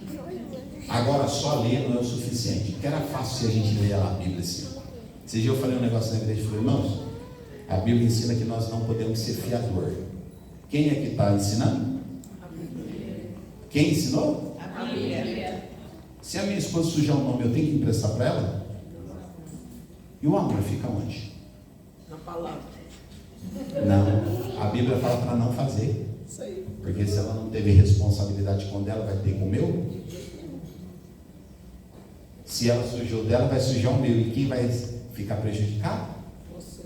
Speaker 1: Agora só ler não é o suficiente, porque era fácil se a gente ler a Bíblia assim. Esse dia eu falei um negócio na igreja e falei: irmãos, a Bíblia ensina que nós não podemos ser fiador. Quem é que está ensinando? Quem ensinou?
Speaker 4: A Bíblia.
Speaker 1: Se a minha esposa sujar o nome, eu tenho que emprestar para ela? E o amor fica onde?
Speaker 4: Na palavra.
Speaker 1: Não, a Bíblia fala para não fazer.
Speaker 4: Isso aí.
Speaker 1: Porque se ela não teve responsabilidade com dela, vai ter com o meu? Se ela sujou dela, vai sujar o meu. E quem vai ficar prejudicado?
Speaker 4: Você.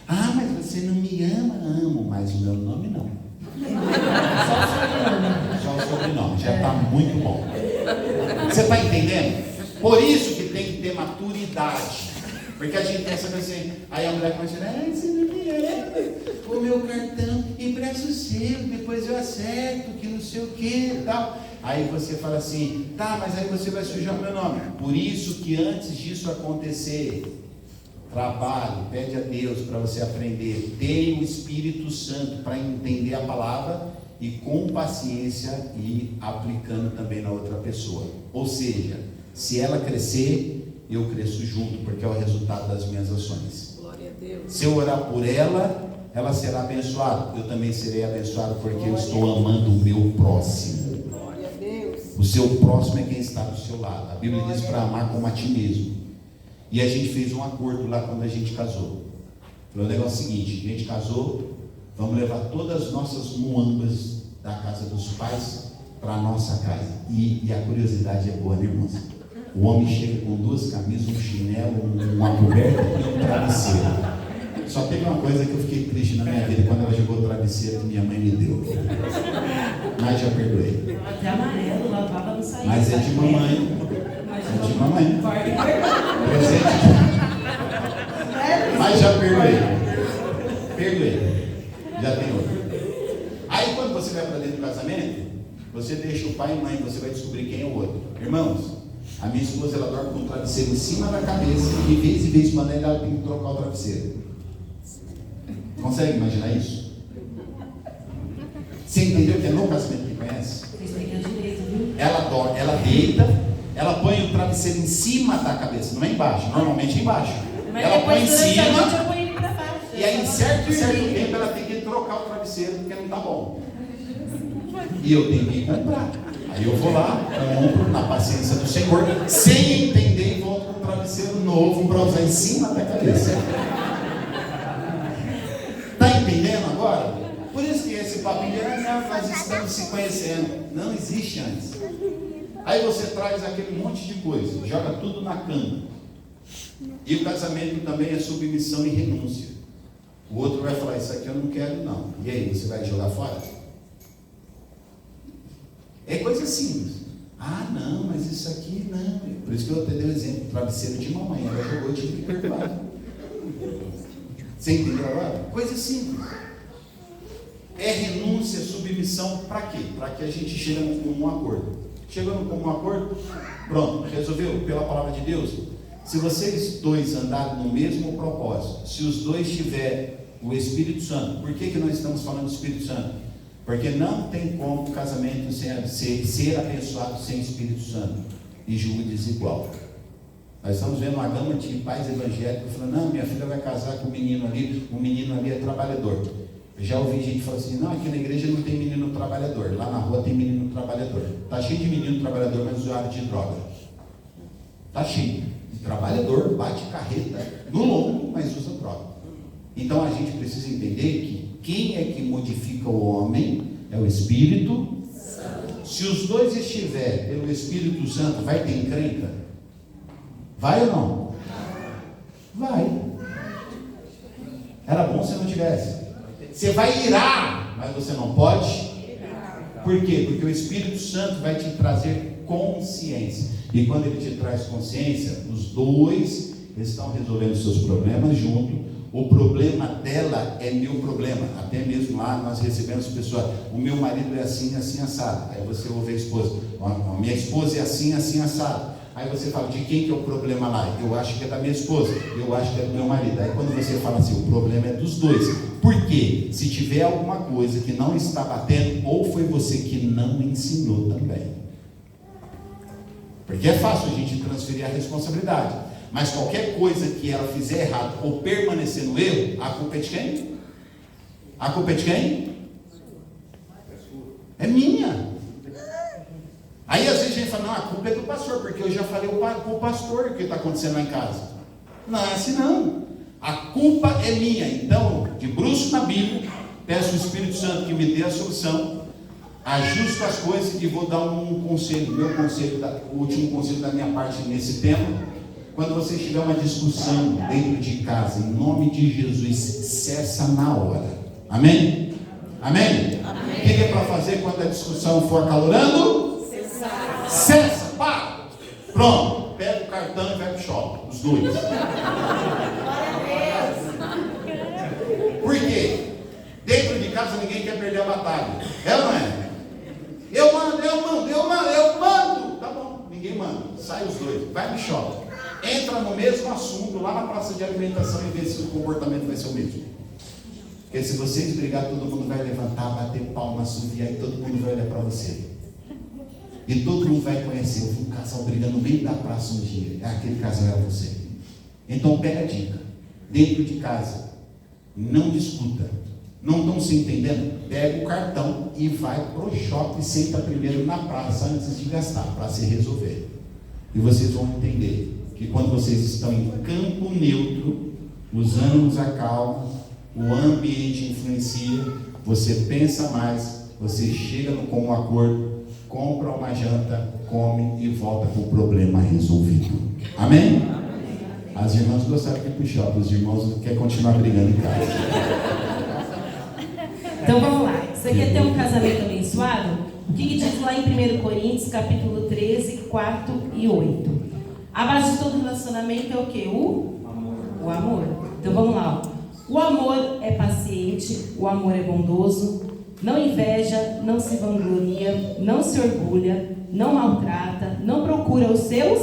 Speaker 1: Mas você não me ama? Amo, mas o meu nome não. Só o sobrenome. Já está muito bom. Você está entendendo? Por isso que tem que ter maturidade. Porque a gente pensa assim, aí a mulher começa a dizer: você não me ama, o meu cartão, empresta o seu, depois eu acerto, que não sei o que e tal. Aí você fala assim: tá, mas aí você vai sujar o meu nome. Por isso que antes disso acontecer, trabalhe, pede a Deus para você aprender, tenha o Espírito Santo para entender a palavra e com paciência ir aplicando também na outra pessoa. Ou seja, se ela crescer, eu cresço junto, porque é o resultado das minhas ações.
Speaker 4: Glória a Deus.
Speaker 1: Se eu orar por ela, ela será abençoada. Eu também serei abençoado, porque eu estou amando o meu próximo.
Speaker 4: Glória a Deus.
Speaker 1: O seu próximo é quem está do seu lado. A Bíblia diz para amar como a ti mesmo. E a gente fez um acordo lá quando a gente casou. Falou: o negócio é o seguinte: a gente casou, vamos levar todas as nossas muambas da casa dos pais para a nossa casa. E a curiosidade é boa, né, irmãos? O homem chega com 2 camisas, um chinelo, uma coberta e um travesseiro. Só teve uma coisa que eu fiquei triste na minha vida, quando ela jogou o travesseiro que minha mãe me deu. Mas já perdoei.
Speaker 2: Até amarelo, lavava, não saía.
Speaker 1: Mas é de mamãe. É de mamãe. Presente. Mas já perdoei. Perdoei. Já tem outro. Aí quando você vai para dentro do casamento, você deixa o pai e mãe, você vai descobrir quem é o outro. Irmãos, a minha esposa, ela dorme com o travesseiro em cima da cabeça, e de vez em quando ela tem que trocar o travesseiro. Consegue imaginar isso? Você entendeu que é no casamento que conhece?
Speaker 2: Vocês têm direito, viu?
Speaker 1: Ela dorme, ela deita, ela põe o travesseiro em cima da cabeça, não é embaixo, normalmente é embaixo.
Speaker 2: Mas
Speaker 1: Ela põe em
Speaker 2: depois, durante a noite,
Speaker 1: cima,
Speaker 2: eu ponho ele pra baixo.
Speaker 1: e aí em certo tempo ela tem que trocar o travesseiro, porque não está bom. E eu tenho que ir comprar. Aí eu vou lá, compro na paciência do Senhor, sem entender, e volto com um travesseiro novo para usar em cima da cabeça. Está entendendo agora? Por isso que esse papinho nós estamos se conhecendo. Não existe antes. Aí você traz aquele monte de coisa, joga tudo na cama. E o casamento também é submissão e renúncia. O outro vai falar: isso aqui eu não quero não. E aí, você vai jogar fora? É coisa simples. Ah, não, mas isso aqui não. Por isso que eu até dei o exemplo: travesseiro de mamãe. Ela jogou, eu tive que perdoar. Você entendeu agora? Coisa simples. É renúncia, submissão, para quê? Para que a gente chegue num comum acordo. Chegou num comum acordo? Pronto, resolveu? Pela palavra de Deus. Se vocês dois andarem no mesmo propósito, se os dois tiverem o Espírito Santo, por que nós estamos falando do Espírito Santo? Porque não tem como o casamento ser abençoado sem Espírito Santo e julgo desigual. Nós estamos vendo uma gama de pais evangélicos falando: não, minha filha vai casar com o menino ali é trabalhador. Eu já ouvi gente falar assim: não, aqui na igreja não tem menino trabalhador, lá na rua tem menino trabalhador. Está cheio de menino trabalhador, mas usuário de droga. Está cheio. Trabalhador, bate carreta no lombo, mas usa droga. Então a gente precisa entender que quem é que modifica o homem é o Espírito Santo. Se os dois estiverem pelo Espírito Santo, vai ter encrenca? Vai ou não? Vai. Era bom se não tivesse. Você vai irar, mas você não pode. Por quê? Porque o Espírito Santo vai te trazer consciência. E quando ele te traz consciência, os dois estão resolvendo seus problemas junto. O problema dela é meu problema. Até mesmo lá nós recebemos pessoas: o meu marido é assim, assim, assado. Aí você ouve a esposa: a minha esposa é assim, assim, assado. Aí você fala: de quem que é o problema lá? Eu acho que é da minha esposa, eu acho que é do meu marido. Aí quando você fala assim, o problema é dos dois. Por quê? Se tiver alguma coisa que não está batendo, ou foi você que não ensinou também. Porque é fácil a gente transferir a responsabilidade, mas qualquer coisa que ela fizer errado ou permanecer no erro, a culpa é de quem? A culpa é de quem? É minha. Aí às vezes a gente fala: não, a culpa é do pastor, porque eu já falei com o pastor o que está acontecendo lá em casa. Não é assim não. A culpa é minha. Então, de bruço na Bíblia, peço o Espírito Santo que me dê a solução, ajusto as coisas e vou dar um conselho, meu conselho, o último conselho da minha parte nesse tema. Quando você tiver uma discussão dentro de casa, em nome de Jesus, cessa na hora. Amém? Amém? Amém. O que é para fazer quando a discussão for acalorando? Cessar. Cessa, para. Pronto, pega o cartão e vai para o shopping, os dois. Por quê? Dentro de casa ninguém quer perder a batalha. É ou não é? Eu mando. Tá bom, ninguém manda. Sai os dois, vai no shopping. Entra no mesmo assunto lá na praça de alimentação e vê se o comportamento vai ser o mesmo. Porque se vocês brigar, todo mundo vai levantar, bater palma, assoviar e todo mundo vai olhar para você. E todo mundo vai conhecer. Eu vi um casal brigando no meio da praça um dia. Aquele casal é você. Então pega a dica. Dentro de casa, não discuta. Não estão se entendendo? Pega o cartão e vai pro shopping e senta primeiro na praça antes de gastar, para se resolver. E vocês vão entender que quando vocês estão em campo neutro, os ânimos acalmam, o ambiente influencia, você pensa mais, você chega com um acordo, compra uma janta, come e volta com o problema resolvido. Amém? As irmãs gostaram de ir para o shopping, os irmãos querem continuar brigando em casa.
Speaker 2: Então vamos lá. Você quer ter um casamento abençoado? O que diz lá em 1 Coríntios, capítulo 13, 4 e 8? A base de todo relacionamento é o quê? O amor. Então vamos lá. O amor é paciente, o amor é bondoso, não inveja, não se vangloria, não se orgulha, não maltrata, não procura os seus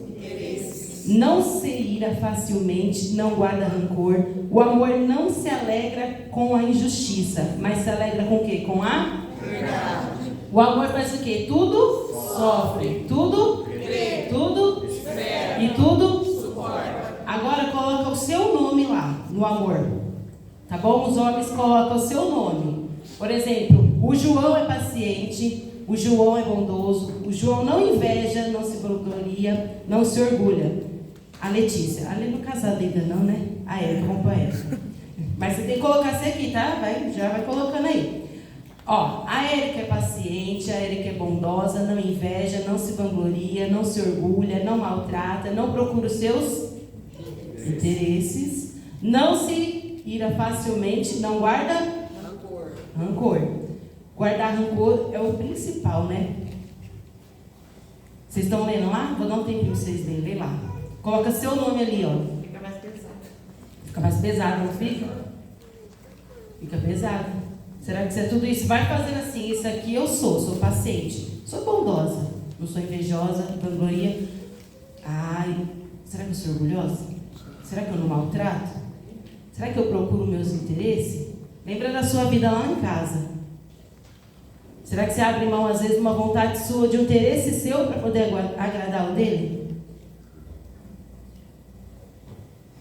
Speaker 2: interesses, não se ira facilmente, não guarda rancor. O amor não se alegra com a injustiça, mas se alegra com o quê? Com a verdade. O amor faz o quê? Tudo sofre, tudo crê, tudo espera e tudo suporta. Agora coloca o seu nome lá no amor, tá bom? Os homens colocam o seu nome. Por exemplo, o João é paciente, o João é bondoso, o João não inveja, não se vangloria, não se orgulha. A Letícia, a Lê não casada ainda não, né? A Érica, vamos para ela. Mas você tem que colocar isso aqui, tá? Já vai colocando aí. Ó, a Érica é paciente, a Érica é bondosa, não inveja, não se vangloria, não se orgulha, não maltrata, não procura os seus interesses, não se ira facilmente, não guarda rancor. Guardar rancor é o principal, né? Vocês estão lendo lá? Vou dar um tempinho para vocês lerem, lê lá. Coloca seu nome ali, ó.
Speaker 4: Fica mais pesado.
Speaker 2: Fica mais pesado, não fica? Fica pesado. Será que isso é tudo isso? Vai fazendo assim, isso aqui eu sou paciente, sou bondosa, não sou invejosa, vangloria. Ai, será que eu sou orgulhosa? Será que eu não maltrato? Será que eu procuro meus interesses? Lembra da sua vida lá em casa. Será que você abre mão, às vezes, de uma vontade sua, de um interesse seu, para poder agradar o dele?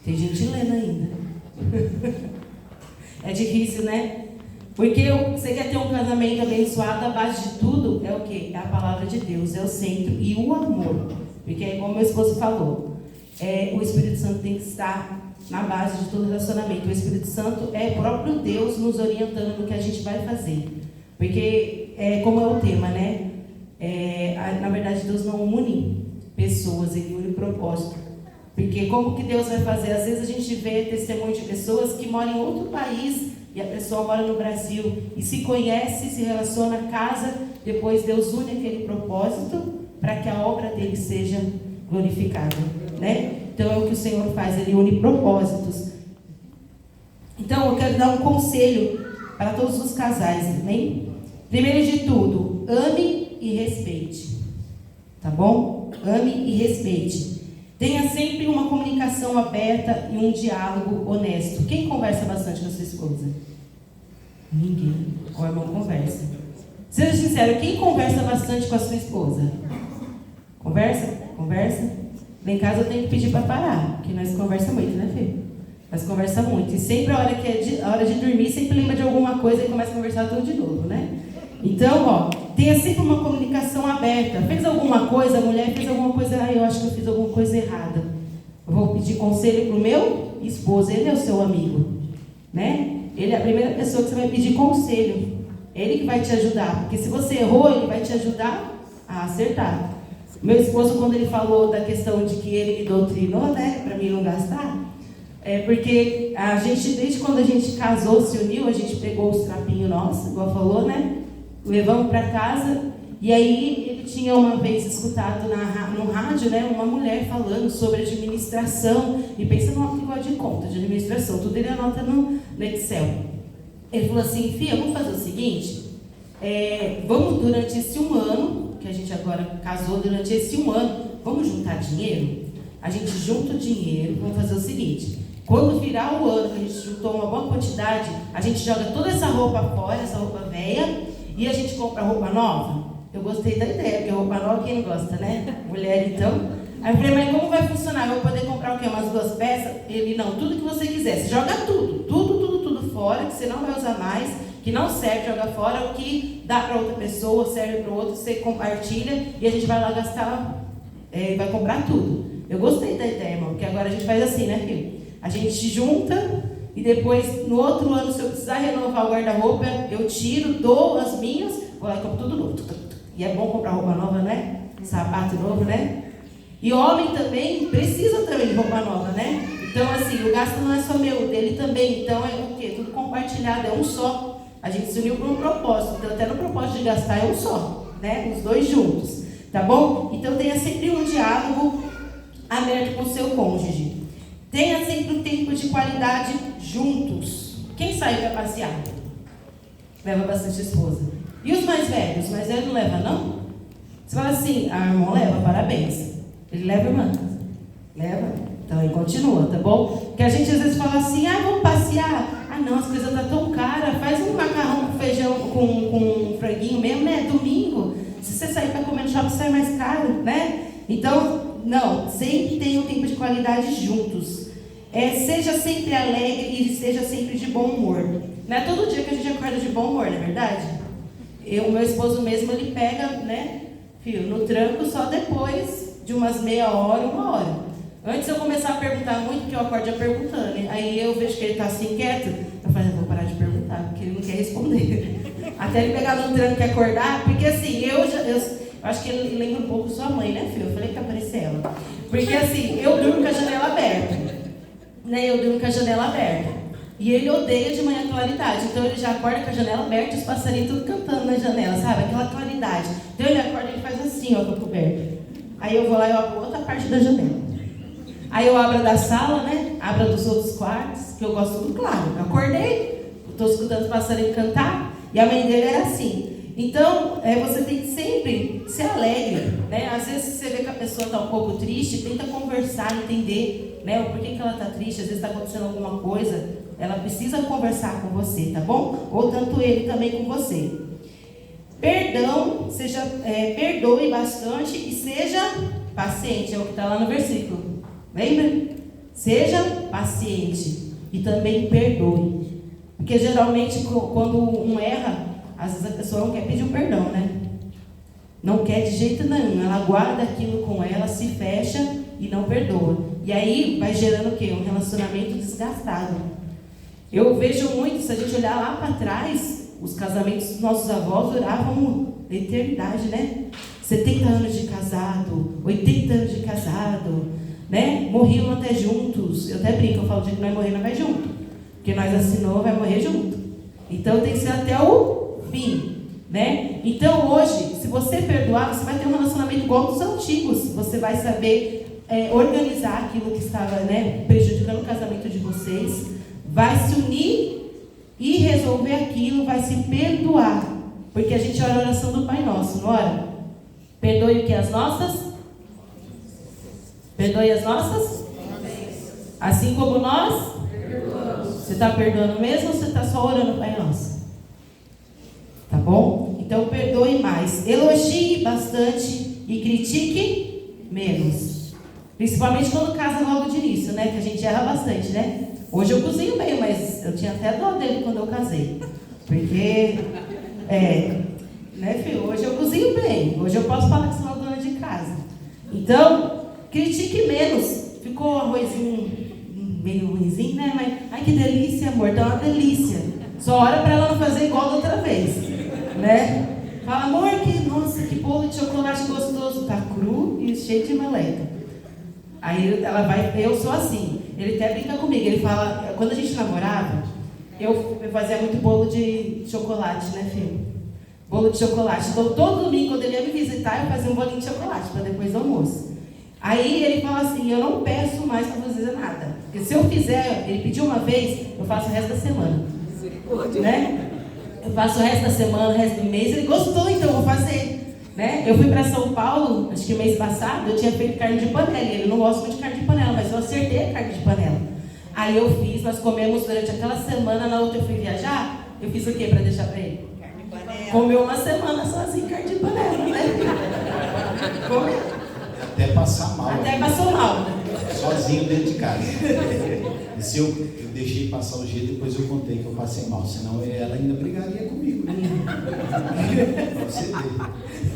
Speaker 2: Tem gente lendo ainda. É difícil, né? Porque você quer ter um casamento abençoado, a base de tudo é o quê? É a palavra de Deus, é o centro e o amor. Porque é como meu esposo falou, o Espírito Santo tem que estar na base de todo relacionamento. O Espírito Santo é o próprio Deus nos orientando no que a gente vai fazer. Porque, como é o tema, né? Na verdade, Deus não une pessoas, Ele une propósito. Porque como que Deus vai fazer? Às vezes a gente vê testemunho de pessoas que moram em outro país e a pessoa mora no Brasil e se conhece, se relaciona, casa, depois Deus une aquele propósito para que a obra dele seja glorificada, né? Então é o que o Senhor faz, Ele une propósitos. Então eu quero dar um conselho para todos os casais, amém? Primeiro de tudo, ame e respeite, tá bom? Ame e respeite. Tenha sempre uma comunicação aberta e um diálogo honesto. Quem conversa bastante com a sua esposa? Ninguém. O irmão conversa. Seja sincero, quem conversa bastante com a sua esposa? Conversa? Conversa? Lá em casa eu tenho que pedir para parar, porque nós conversamos muito, né, Fê? Nós conversamos muito. E sempre a hora que é a hora de dormir, sempre lembra de alguma coisa e começa a conversar tudo de novo, né? Então, ó, tenha sempre uma comunicação aberta. Fez alguma coisa, a mulher fez alguma coisa, eu acho que eu fiz alguma coisa errada. Eu vou pedir conselho para o meu esposo, ele é o seu amigo, né? Ele é a primeira pessoa que você vai pedir conselho. Ele que vai te ajudar, porque se você errou, ele vai te ajudar a acertar. Meu esposo, quando ele falou da questão de que ele me doutrinou, né, para mim não gastar, porque a gente, desde quando a gente casou, se uniu, a gente pegou os trapinhos nossos, igual falou, né? Levamos para casa, e aí ele tinha uma vez escutado no rádio, né, uma mulher falando sobre administração, e pensa numa figura de conta de administração, tudo ele anota no Excel. Ele falou assim, filha, vamos fazer o seguinte, vamos durante esse 1 ano, que a gente agora casou, durante esse 1 ano, vamos juntar dinheiro? A gente junta o dinheiro, vamos fazer o seguinte, Quando virar o ano, que a gente juntou uma boa quantidade, a gente joga toda essa roupa fora, essa roupa velha, e a gente compra roupa nova. Eu gostei da ideia, porque roupa nova quem não gosta, né? Mulher, então. Aí eu falei, mas como vai funcionar? Eu vou poder comprar o quê? Umas 2 peças? Ele, não, tudo que você quiser. Você joga tudo fora, que você não vai usar mais, que não serve, joga fora, o que dá para outra pessoa, serve para o outro, você compartilha, e a gente vai lá gastar, vai comprar tudo. Eu gostei da ideia, irmão, porque agora a gente faz assim, né, filho? A gente junta e depois, no outro ano, se eu precisar renovar o guarda-roupa, eu tiro, dou as minhas, vou lá e compro tudo novo. E é bom comprar roupa nova, né? Sapato novo, né? E homem também precisa também de roupa nova, né? Então, assim, o gasto não é só meu, dele também. Então, é o quê? Tudo compartilhado, é um só. A gente se uniu por um propósito. Então, até no propósito de gastar é um só, né? Os dois juntos, tá bom? Então, tenha sempre um diálogo aberto com o seu cônjuge. Tenha sempre um tempo de qualidade juntos. Quem sai para passear? Leva bastante esposa. E os mais velhos? Os mais velhos não levam, não? Você fala assim, irmão leva, parabéns. Ele leva, irmã? Leva? Então ele continua, tá bom? Porque a gente às vezes fala assim, vamos passear. Não, as coisas estão tão caras. Faz um macarrão com feijão, com franguinho mesmo, né? Domingo. Se você sair para comer no shopping, sai mais caro, né? Então, não, sempre tenham tempo de qualidade juntos. Seja sempre alegre e seja sempre de bom humor. Não é todo dia que a gente acorda de bom humor, não é verdade? O meu esposo mesmo, ele pega, né, filho, no tranco só depois de umas meia hora, 1 hora. Antes eu começar a perguntar muito, porque eu acordo já perguntando. Aí eu vejo que ele está assim quieto, eu falo, vou parar de perguntar, porque ele não quer responder. Até ele pegar no tranco e acordar, porque assim, eu acho que ele lembra um pouco sua mãe, né, filho? Eu falei que apareceu ela. Porque assim, eu durmo com a janela aberta. Né? Eu durmo com a janela aberta. E ele odeia de manhã a claridade. Então ele já acorda com a janela aberta e os passarinhos tudo cantando na janela, sabe? Aquela claridade. Então ele acorda e ele faz assim, ó, com a coberta. Aí eu vou lá e eu abro outra parte da janela. Aí eu abro a da sala, né? Abro a dos outros quartos, que eu gosto tudo claro. Eu acordei, estou escutando os passarinhos cantar, e a mãe dele era assim. Então, você tem que sempre ser alegre, né? Às vezes você vê que a pessoa está um pouco triste, tenta conversar, entender, né? O porquê que ela está triste, às vezes está acontecendo alguma coisa, ela precisa conversar com você, tá bom? Ou tanto ele também com você. Perdão, perdoe bastante e seja paciente, é o que está lá no versículo. Lembra? Seja paciente e também perdoe. Porque geralmente quando um erra, às vezes a pessoa não quer pedir o perdão, né? Não quer de jeito nenhum. Ela guarda aquilo com ela, se fecha e não perdoa. E aí vai gerando o quê? Um relacionamento desgastado. Eu vejo muito, se a gente olhar lá para trás, os casamentos dos nossos avós duravam eternidade, né? 70 anos de casado, 80 anos de casado, né? Morriam até juntos. Eu até brinco, eu falo que nós morrer, nós vai junto. Porque nós assinou, vai morrer junto. Então tem que ser até o fim, né? Então hoje, se você perdoar, você vai ter um relacionamento igual dos antigos. Você vai saber organizar aquilo que estava, né, prejudicando o casamento de vocês. Vai se unir e resolver aquilo, vai se perdoar. Porque a gente ora a oração do Pai Nosso, não ora? Perdoe o que? As nossas? Perdoe as nossas? Assim como nós? Você está perdoando mesmo ou você está só orando Pai Nosso? Tá bom? Então perdoe mais. Elogie bastante e critique menos. Principalmente quando casa logo de início, né? Que a gente erra bastante, né? Hoje eu cozinho bem, mas eu tinha até dó dele quando eu casei. Porque, né, filho? Hoje eu cozinho bem. Hoje eu posso falar que sou dona de casa. Então, critique menos. Ficou arrozinho meio ruimzinho, né? Mas, ai que delícia, amor. Tá uma delícia. Só ora para ela não fazer igual da outra vez, né? Fala, amor, nossa, que bolo de chocolate gostoso. Tá cru e cheio de meleca. Aí ela vai, eu sou assim. Ele até brinca comigo, ele fala, quando a gente namorava, eu fazia muito bolo de chocolate, né, filho? Bolo de chocolate. Então, todo domingo, quando ele ia me visitar, eu fazia um bolinho de chocolate para depois do almoço. Aí ele fala assim, eu não peço mais para fazer nada. Porque se eu fizer, ele pediu uma vez, eu faço o resto da semana. Né? Eu faço o resto da semana, o resto do mês. Ele gostou, então eu vou fazer. Né? Eu fui para São Paulo, acho que mês passado, eu tinha feito carne de panela. Ele não gosta muito de carne de panela, mas eu acertei a carne de panela. Aí eu fiz, nós comemos durante aquela semana, na outra eu fui viajar, eu fiz o que para deixar para ele?
Speaker 4: Carne panela.
Speaker 2: Comeu uma semana sozinho, carne de panela, né? Comeu.
Speaker 1: Até passar mal.
Speaker 2: Até passou mal.
Speaker 1: Sozinho dentro de casa. E se eu deixei passar o dia, depois eu contei que eu passei mal. Senão ela ainda brigaria comigo. Pra você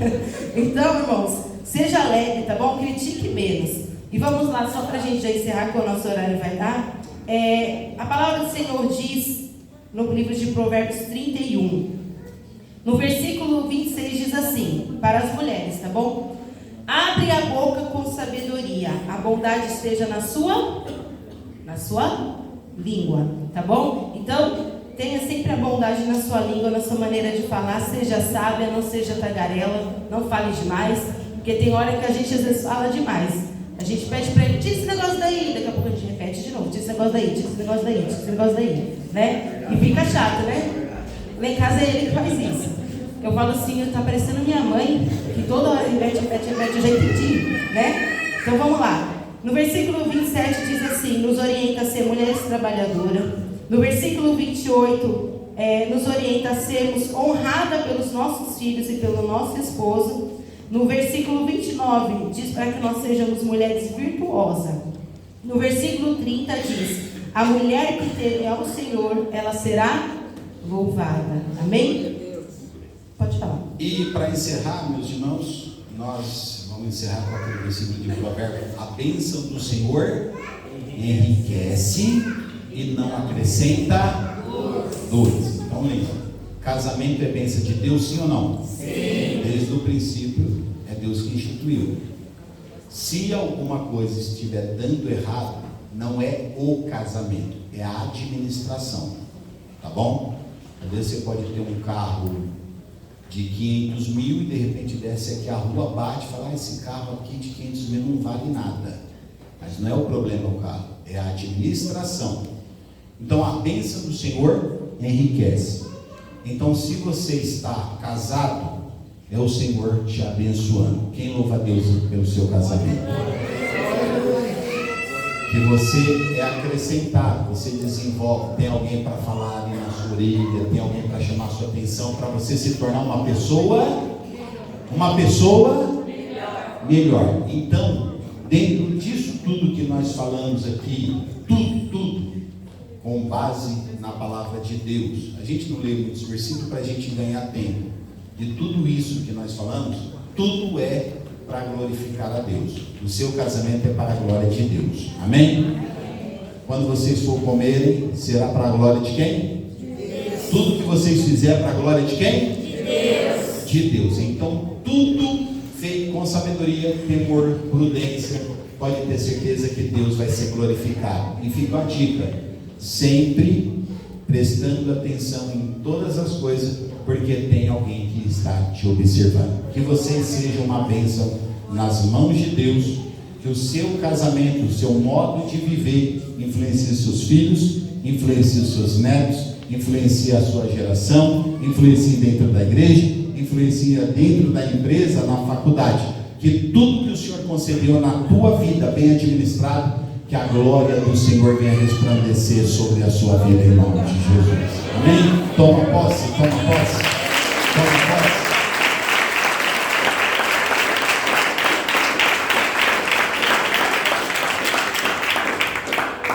Speaker 1: ver.
Speaker 2: Então, irmãos, seja alegre, tá bom? Critique menos. E vamos lá, só para a gente já encerrar, que o nosso horário vai dar. A palavra do Senhor diz, no livro de Provérbios 31, no versículo 26 diz assim, para as mulheres, tá bom? Abre a boca com sabedoria, a bondade esteja na sua língua, tá bom? Então, tenha sempre a bondade na sua língua, na sua maneira de falar, seja sábia, não seja tagarela, não fale demais, porque tem hora que a gente às vezes fala demais. A gente pede para ele, tira esse negócio daí, daqui a pouco a gente repete de novo, tira esse negócio daí, tira esse negócio daí, tira esse negócio daí, né? E fica chato, né? Lá em casa é ele que faz isso. Eu falo assim, tá parecendo minha mãe, que toda hora repete, eu já entendi, né? Então vamos lá. No versículo 27 diz assim, nos orienta a ser mulheres trabalhadoras. No versículo 28, nos orienta a sermos honradas pelos nossos filhos e pelo nosso esposo. No versículo 29, diz para que nós sejamos mulheres virtuosas. No versículo 30 diz, a mulher que teme ao Senhor, ela será louvada. Amém? Pode falar.
Speaker 1: E para encerrar, meus irmãos, nós vamos encerrar com aquele versículo de Provérbio. A bênção do Senhor enriquece e não acrescenta dores. Então lembra, casamento é bênção de Deus, sim ou não? Sim. Desde o princípio é Deus que instituiu. Se alguma coisa estiver dando errado, não é o casamento, é a administração, tá bom? Às vezes você pode ter um carro de 500 mil e de repente desce aqui a rua, bate e fala, esse carro aqui de 500 mil não vale nada. Mas não é o problema o carro, é a administração. Então a bênção do Senhor enriquece. Então se você está casado, é o Senhor te abençoando. Quem louva a Deus pelo seu casamento? Que você é acrescentado, você desenvolve, tem alguém para falar ali na sua orelha, tem alguém para chamar a sua atenção, para você se tornar uma pessoa melhor. Então, dentro disso tudo que nós falamos aqui, tudo, com base na palavra de Deus. A gente não lê muitos versículos para a gente ganhar tempo. De tudo isso que nós falamos, tudo é para glorificar a Deus. O seu casamento é para a glória de Deus. Amém? Quando vocês for comerem, será para a glória de quem?
Speaker 4: De Deus.
Speaker 1: Tudo que vocês fizerem para a glória de quem?
Speaker 4: De Deus.
Speaker 1: De Deus. Então, tudo feito com sabedoria, temor, prudência, pode ter certeza que Deus vai ser glorificado. E fica a dica, sempre prestando atenção em todas as coisas, porque tem alguém que está te observando. Que você seja uma bênção nas mãos de Deus, que o seu casamento, o seu modo de viver influencie seus filhos, influencie os seus netos, influencie a sua geração, influencie dentro da igreja, influencie dentro da empresa, na faculdade. Que tudo que o Senhor concedeu na tua vida, bem administrado, que a glória do Senhor venha resplandecer sobre a sua vida, em nome de Jesus. Amém? Toma posse, toma posse, toma posse.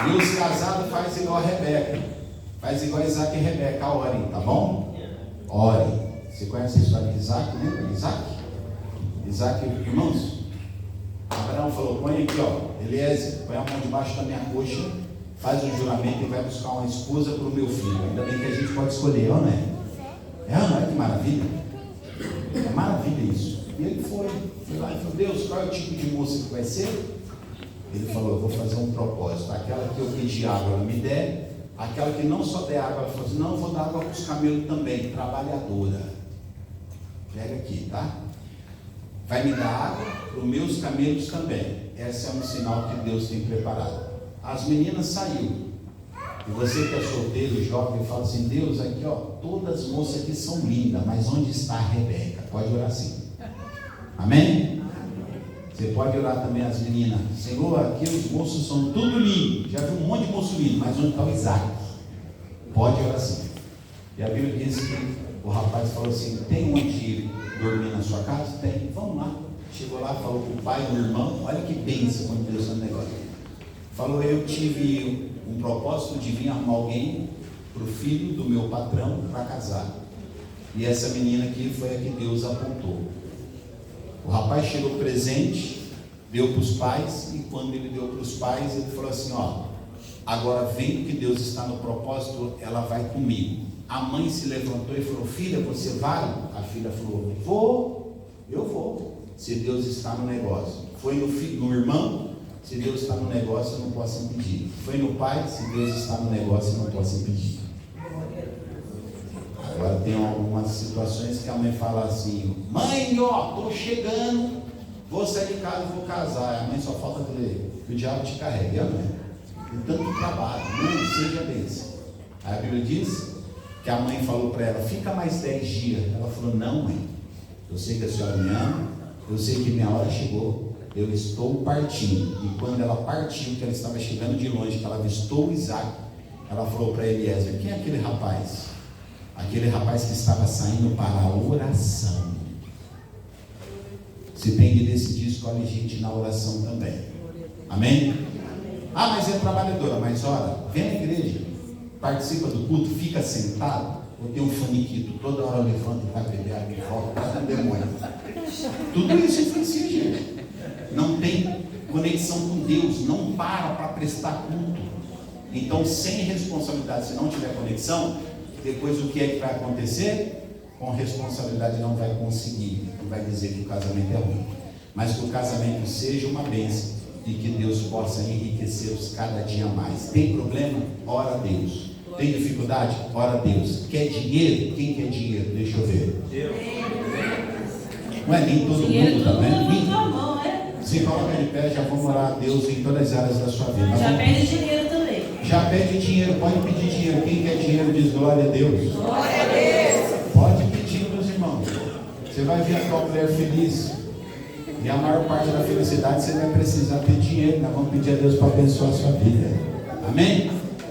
Speaker 1: E os casados fazem igual a Rebeca, faz igual a Isaac e Rebeca, orem, tá bom? Orem. Você conhece a história de Isaac, né? Isaac, irmãos, Abraão falou, põe aqui, Eliezer, põe a mão debaixo da minha coxa, faz um juramento e vai buscar uma esposa para o meu filho. Ainda bem que a gente pode escolher, não é? Não é? Que maravilha. É maravilha isso. E ele foi lá e falou, Deus, qual é o tipo de moça que vai ser? Ele falou, eu vou fazer um propósito, aquela que eu pedi água, ela me der, aquela que não só der água, ela falou assim, não, eu vou dar água para os camelos também, trabalhadora. Pega aqui, tá? Vai me dar água para os meus camelos também. Esse é um sinal que Deus tem preparado. As meninas saíram. E você que é solteiro, jovem, fala assim, Deus, aqui todas as moças aqui são lindas, mas onde está a Rebeca? Pode orar assim. Amém? Você pode orar também as meninas. Senhor, aqui os moços são tudo lindos. Já vi um monte de moço lindo, mas onde está o Isaac? Pode orar assim. E a Bíblia diz que o rapaz falou assim: tem onde dormir na sua casa? Tem, vamos lá. Chegou lá, falou com o pai, com o irmão. Olha que bênção quando Deus no negócio. Falou: eu tive um propósito de vir arrumar alguém para o filho do meu patrão para casar. E essa menina aqui foi a que Deus apontou. O rapaz chegou presente, deu para os pais, e quando ele deu para os pais, ele falou assim: ó, agora vendo que Deus está no propósito, ela vai comigo. A mãe se levantou e falou: filha, você vai? A filha falou: eu vou, se Deus está no negócio. Foi no irmão: se Deus está no negócio, eu não posso impedir. Foi no pai: se Deus está no negócio, eu não posso impedir. Agora tem algumas situações que a mãe fala assim: mãe, ó, estou chegando, vou sair de casa, vou casar. A mãe só falta dizer que o diabo te carregue. E a mãe? Tem tanto trabalho, não seja desse. Aí a Bíblia diz que a mãe falou para ela: fica mais 10 dias. Ela falou: não, mãe, eu sei que a senhora me ama, eu sei que minha hora chegou, eu estou partindo. E quando ela partiu, que ela estava chegando de longe, que ela avistou o Isaac, ela falou para Eliezer: quem é aquele rapaz? Aquele rapaz que estava saindo para a oração. Se tem que decidir, escolhe gente na oração também. Amém? Ah, mas é trabalhadora. Mas ora, vem à igreja, participa do culto, fica sentado, ou tem um faniquito, toda hora levanta e vai beber água e volta, está com demônio. Tudo isso influencia, gente. Não tem conexão com Deus, não para prestar culto. Então, sem responsabilidade, se não tiver conexão, depois o que é que vai acontecer? Com responsabilidade não vai conseguir, não vai dizer que o casamento é ruim, mas que o casamento seja uma bênção e que Deus possa enriquecê-los cada dia mais. Tem problema? Ora a Deus. Tem dificuldade? Ora a Deus. Quer dinheiro? Quem quer dinheiro? Deixa eu ver. Não é nem todo mundo também? Se coloca de pé, já vamos orar a Deus em todas as áreas da sua vida.
Speaker 2: Já pede dinheiro também.
Speaker 1: Já pede dinheiro, pode pedir dinheiro. Quem quer dinheiro diz glória a Deus.
Speaker 4: Glória a Deus.
Speaker 1: Pode pedir, meus irmãos. Você vai ver a tua mulher feliz. E a maior parte da felicidade você vai precisar ter dinheiro. Nós vamos pedir a Deus para abençoar a sua vida. Amém?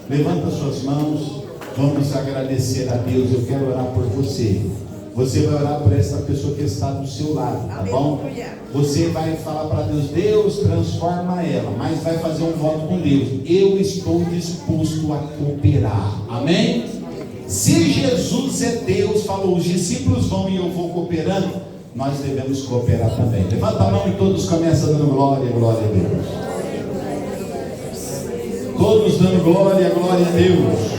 Speaker 1: Levanta suas mãos. Vamos agradecer a Deus. Eu quero orar por você. Você vai orar por essa pessoa que está do seu lado, tá bom? Você vai falar para Deus: Deus, transforma ela, mas vai fazer um voto com Deus: eu estou disposto a cooperar. Amém? Se Jesus é Deus, falou, os discípulos vão e eu vou cooperando, nós devemos cooperar também. Levanta a mão e todos começam dando glória, glória a Deus. Todos dando glória, glória a Deus.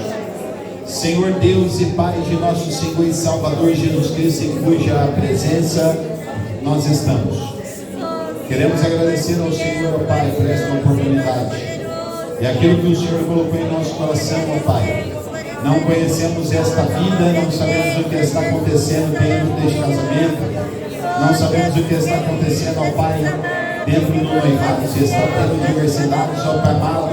Speaker 1: Senhor Deus e Pai de nosso Senhor e Salvador Jesus Cristo, em cuja presença nós estamos. Queremos agradecer ao Senhor, ó Pai, por esta oportunidade e aquilo que o Senhor colocou em nosso coração, ó Pai. Não conhecemos esta vida, não sabemos o que está acontecendo dentro deste casamento, não sabemos o que está acontecendo, ó Pai, dentro do noivado, se está tendo diversidades, ó Pai amado.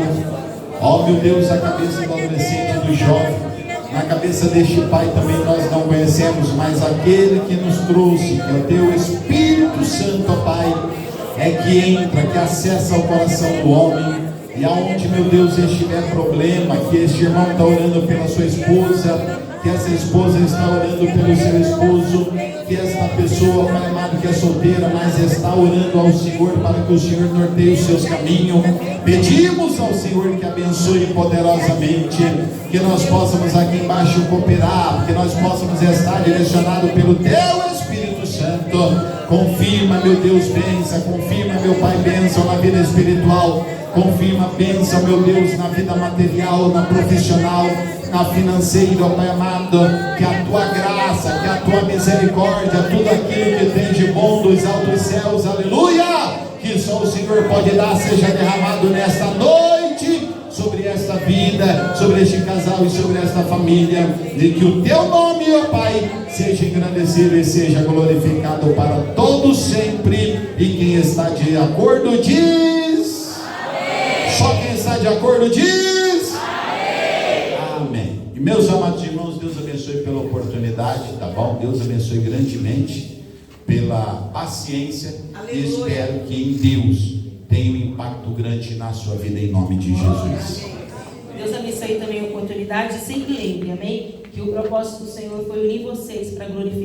Speaker 1: Ó meu Deus, a cabeça do adolescente, do jovem, na cabeça deste pai também nós não conhecemos, mas aquele que nos trouxe, que é o teu Espírito Santo, ó Pai, é que entra, que acessa o coração do homem. E aonde, meu Deus, estiver problema, que este irmão está orando pela sua esposa, que essa esposa está orando pelo seu esposo, que esta pessoa, Pai amado, que é solteira, mas está orando ao Senhor para que o Senhor norteie os seus caminhos. Pedimos ao Senhor que abençoe poderosamente, que nós possamos aqui embaixo cooperar, que nós possamos estar direcionados pelo teu Espírito Santo. Confirma, meu Deus, bênção, confirma, meu Pai, bênção na vida espiritual, confirma bênção, meu Deus, na vida material, na profissional, na financeira, ó Pai amado, que a tua graça, que a tua misericórdia, tudo aquilo que tem de bom dos altos céus, aleluia, que só o Senhor pode dar, seja derramado nesta noite, sobre esta vida, sobre este casal e sobre esta família, de que o teu nome, ó Pai, seja engrandecido e seja glorificado para todos sempre. E quem está de acordo diz amém. Só quem está de acordo diz amém. Amém. E meus amados irmãos, Deus abençoe pela oportunidade, tá bom? Deus abençoe grandemente. pela paciência e
Speaker 4: Aleluia.
Speaker 1: espero que em Deus tenha um impacto grande na sua vida em nome de Jesus.
Speaker 2: Deus abençoe também a oportunidade. Sempre lembre, amém? Que o propósito do Senhor foi unir vocês para glorificar.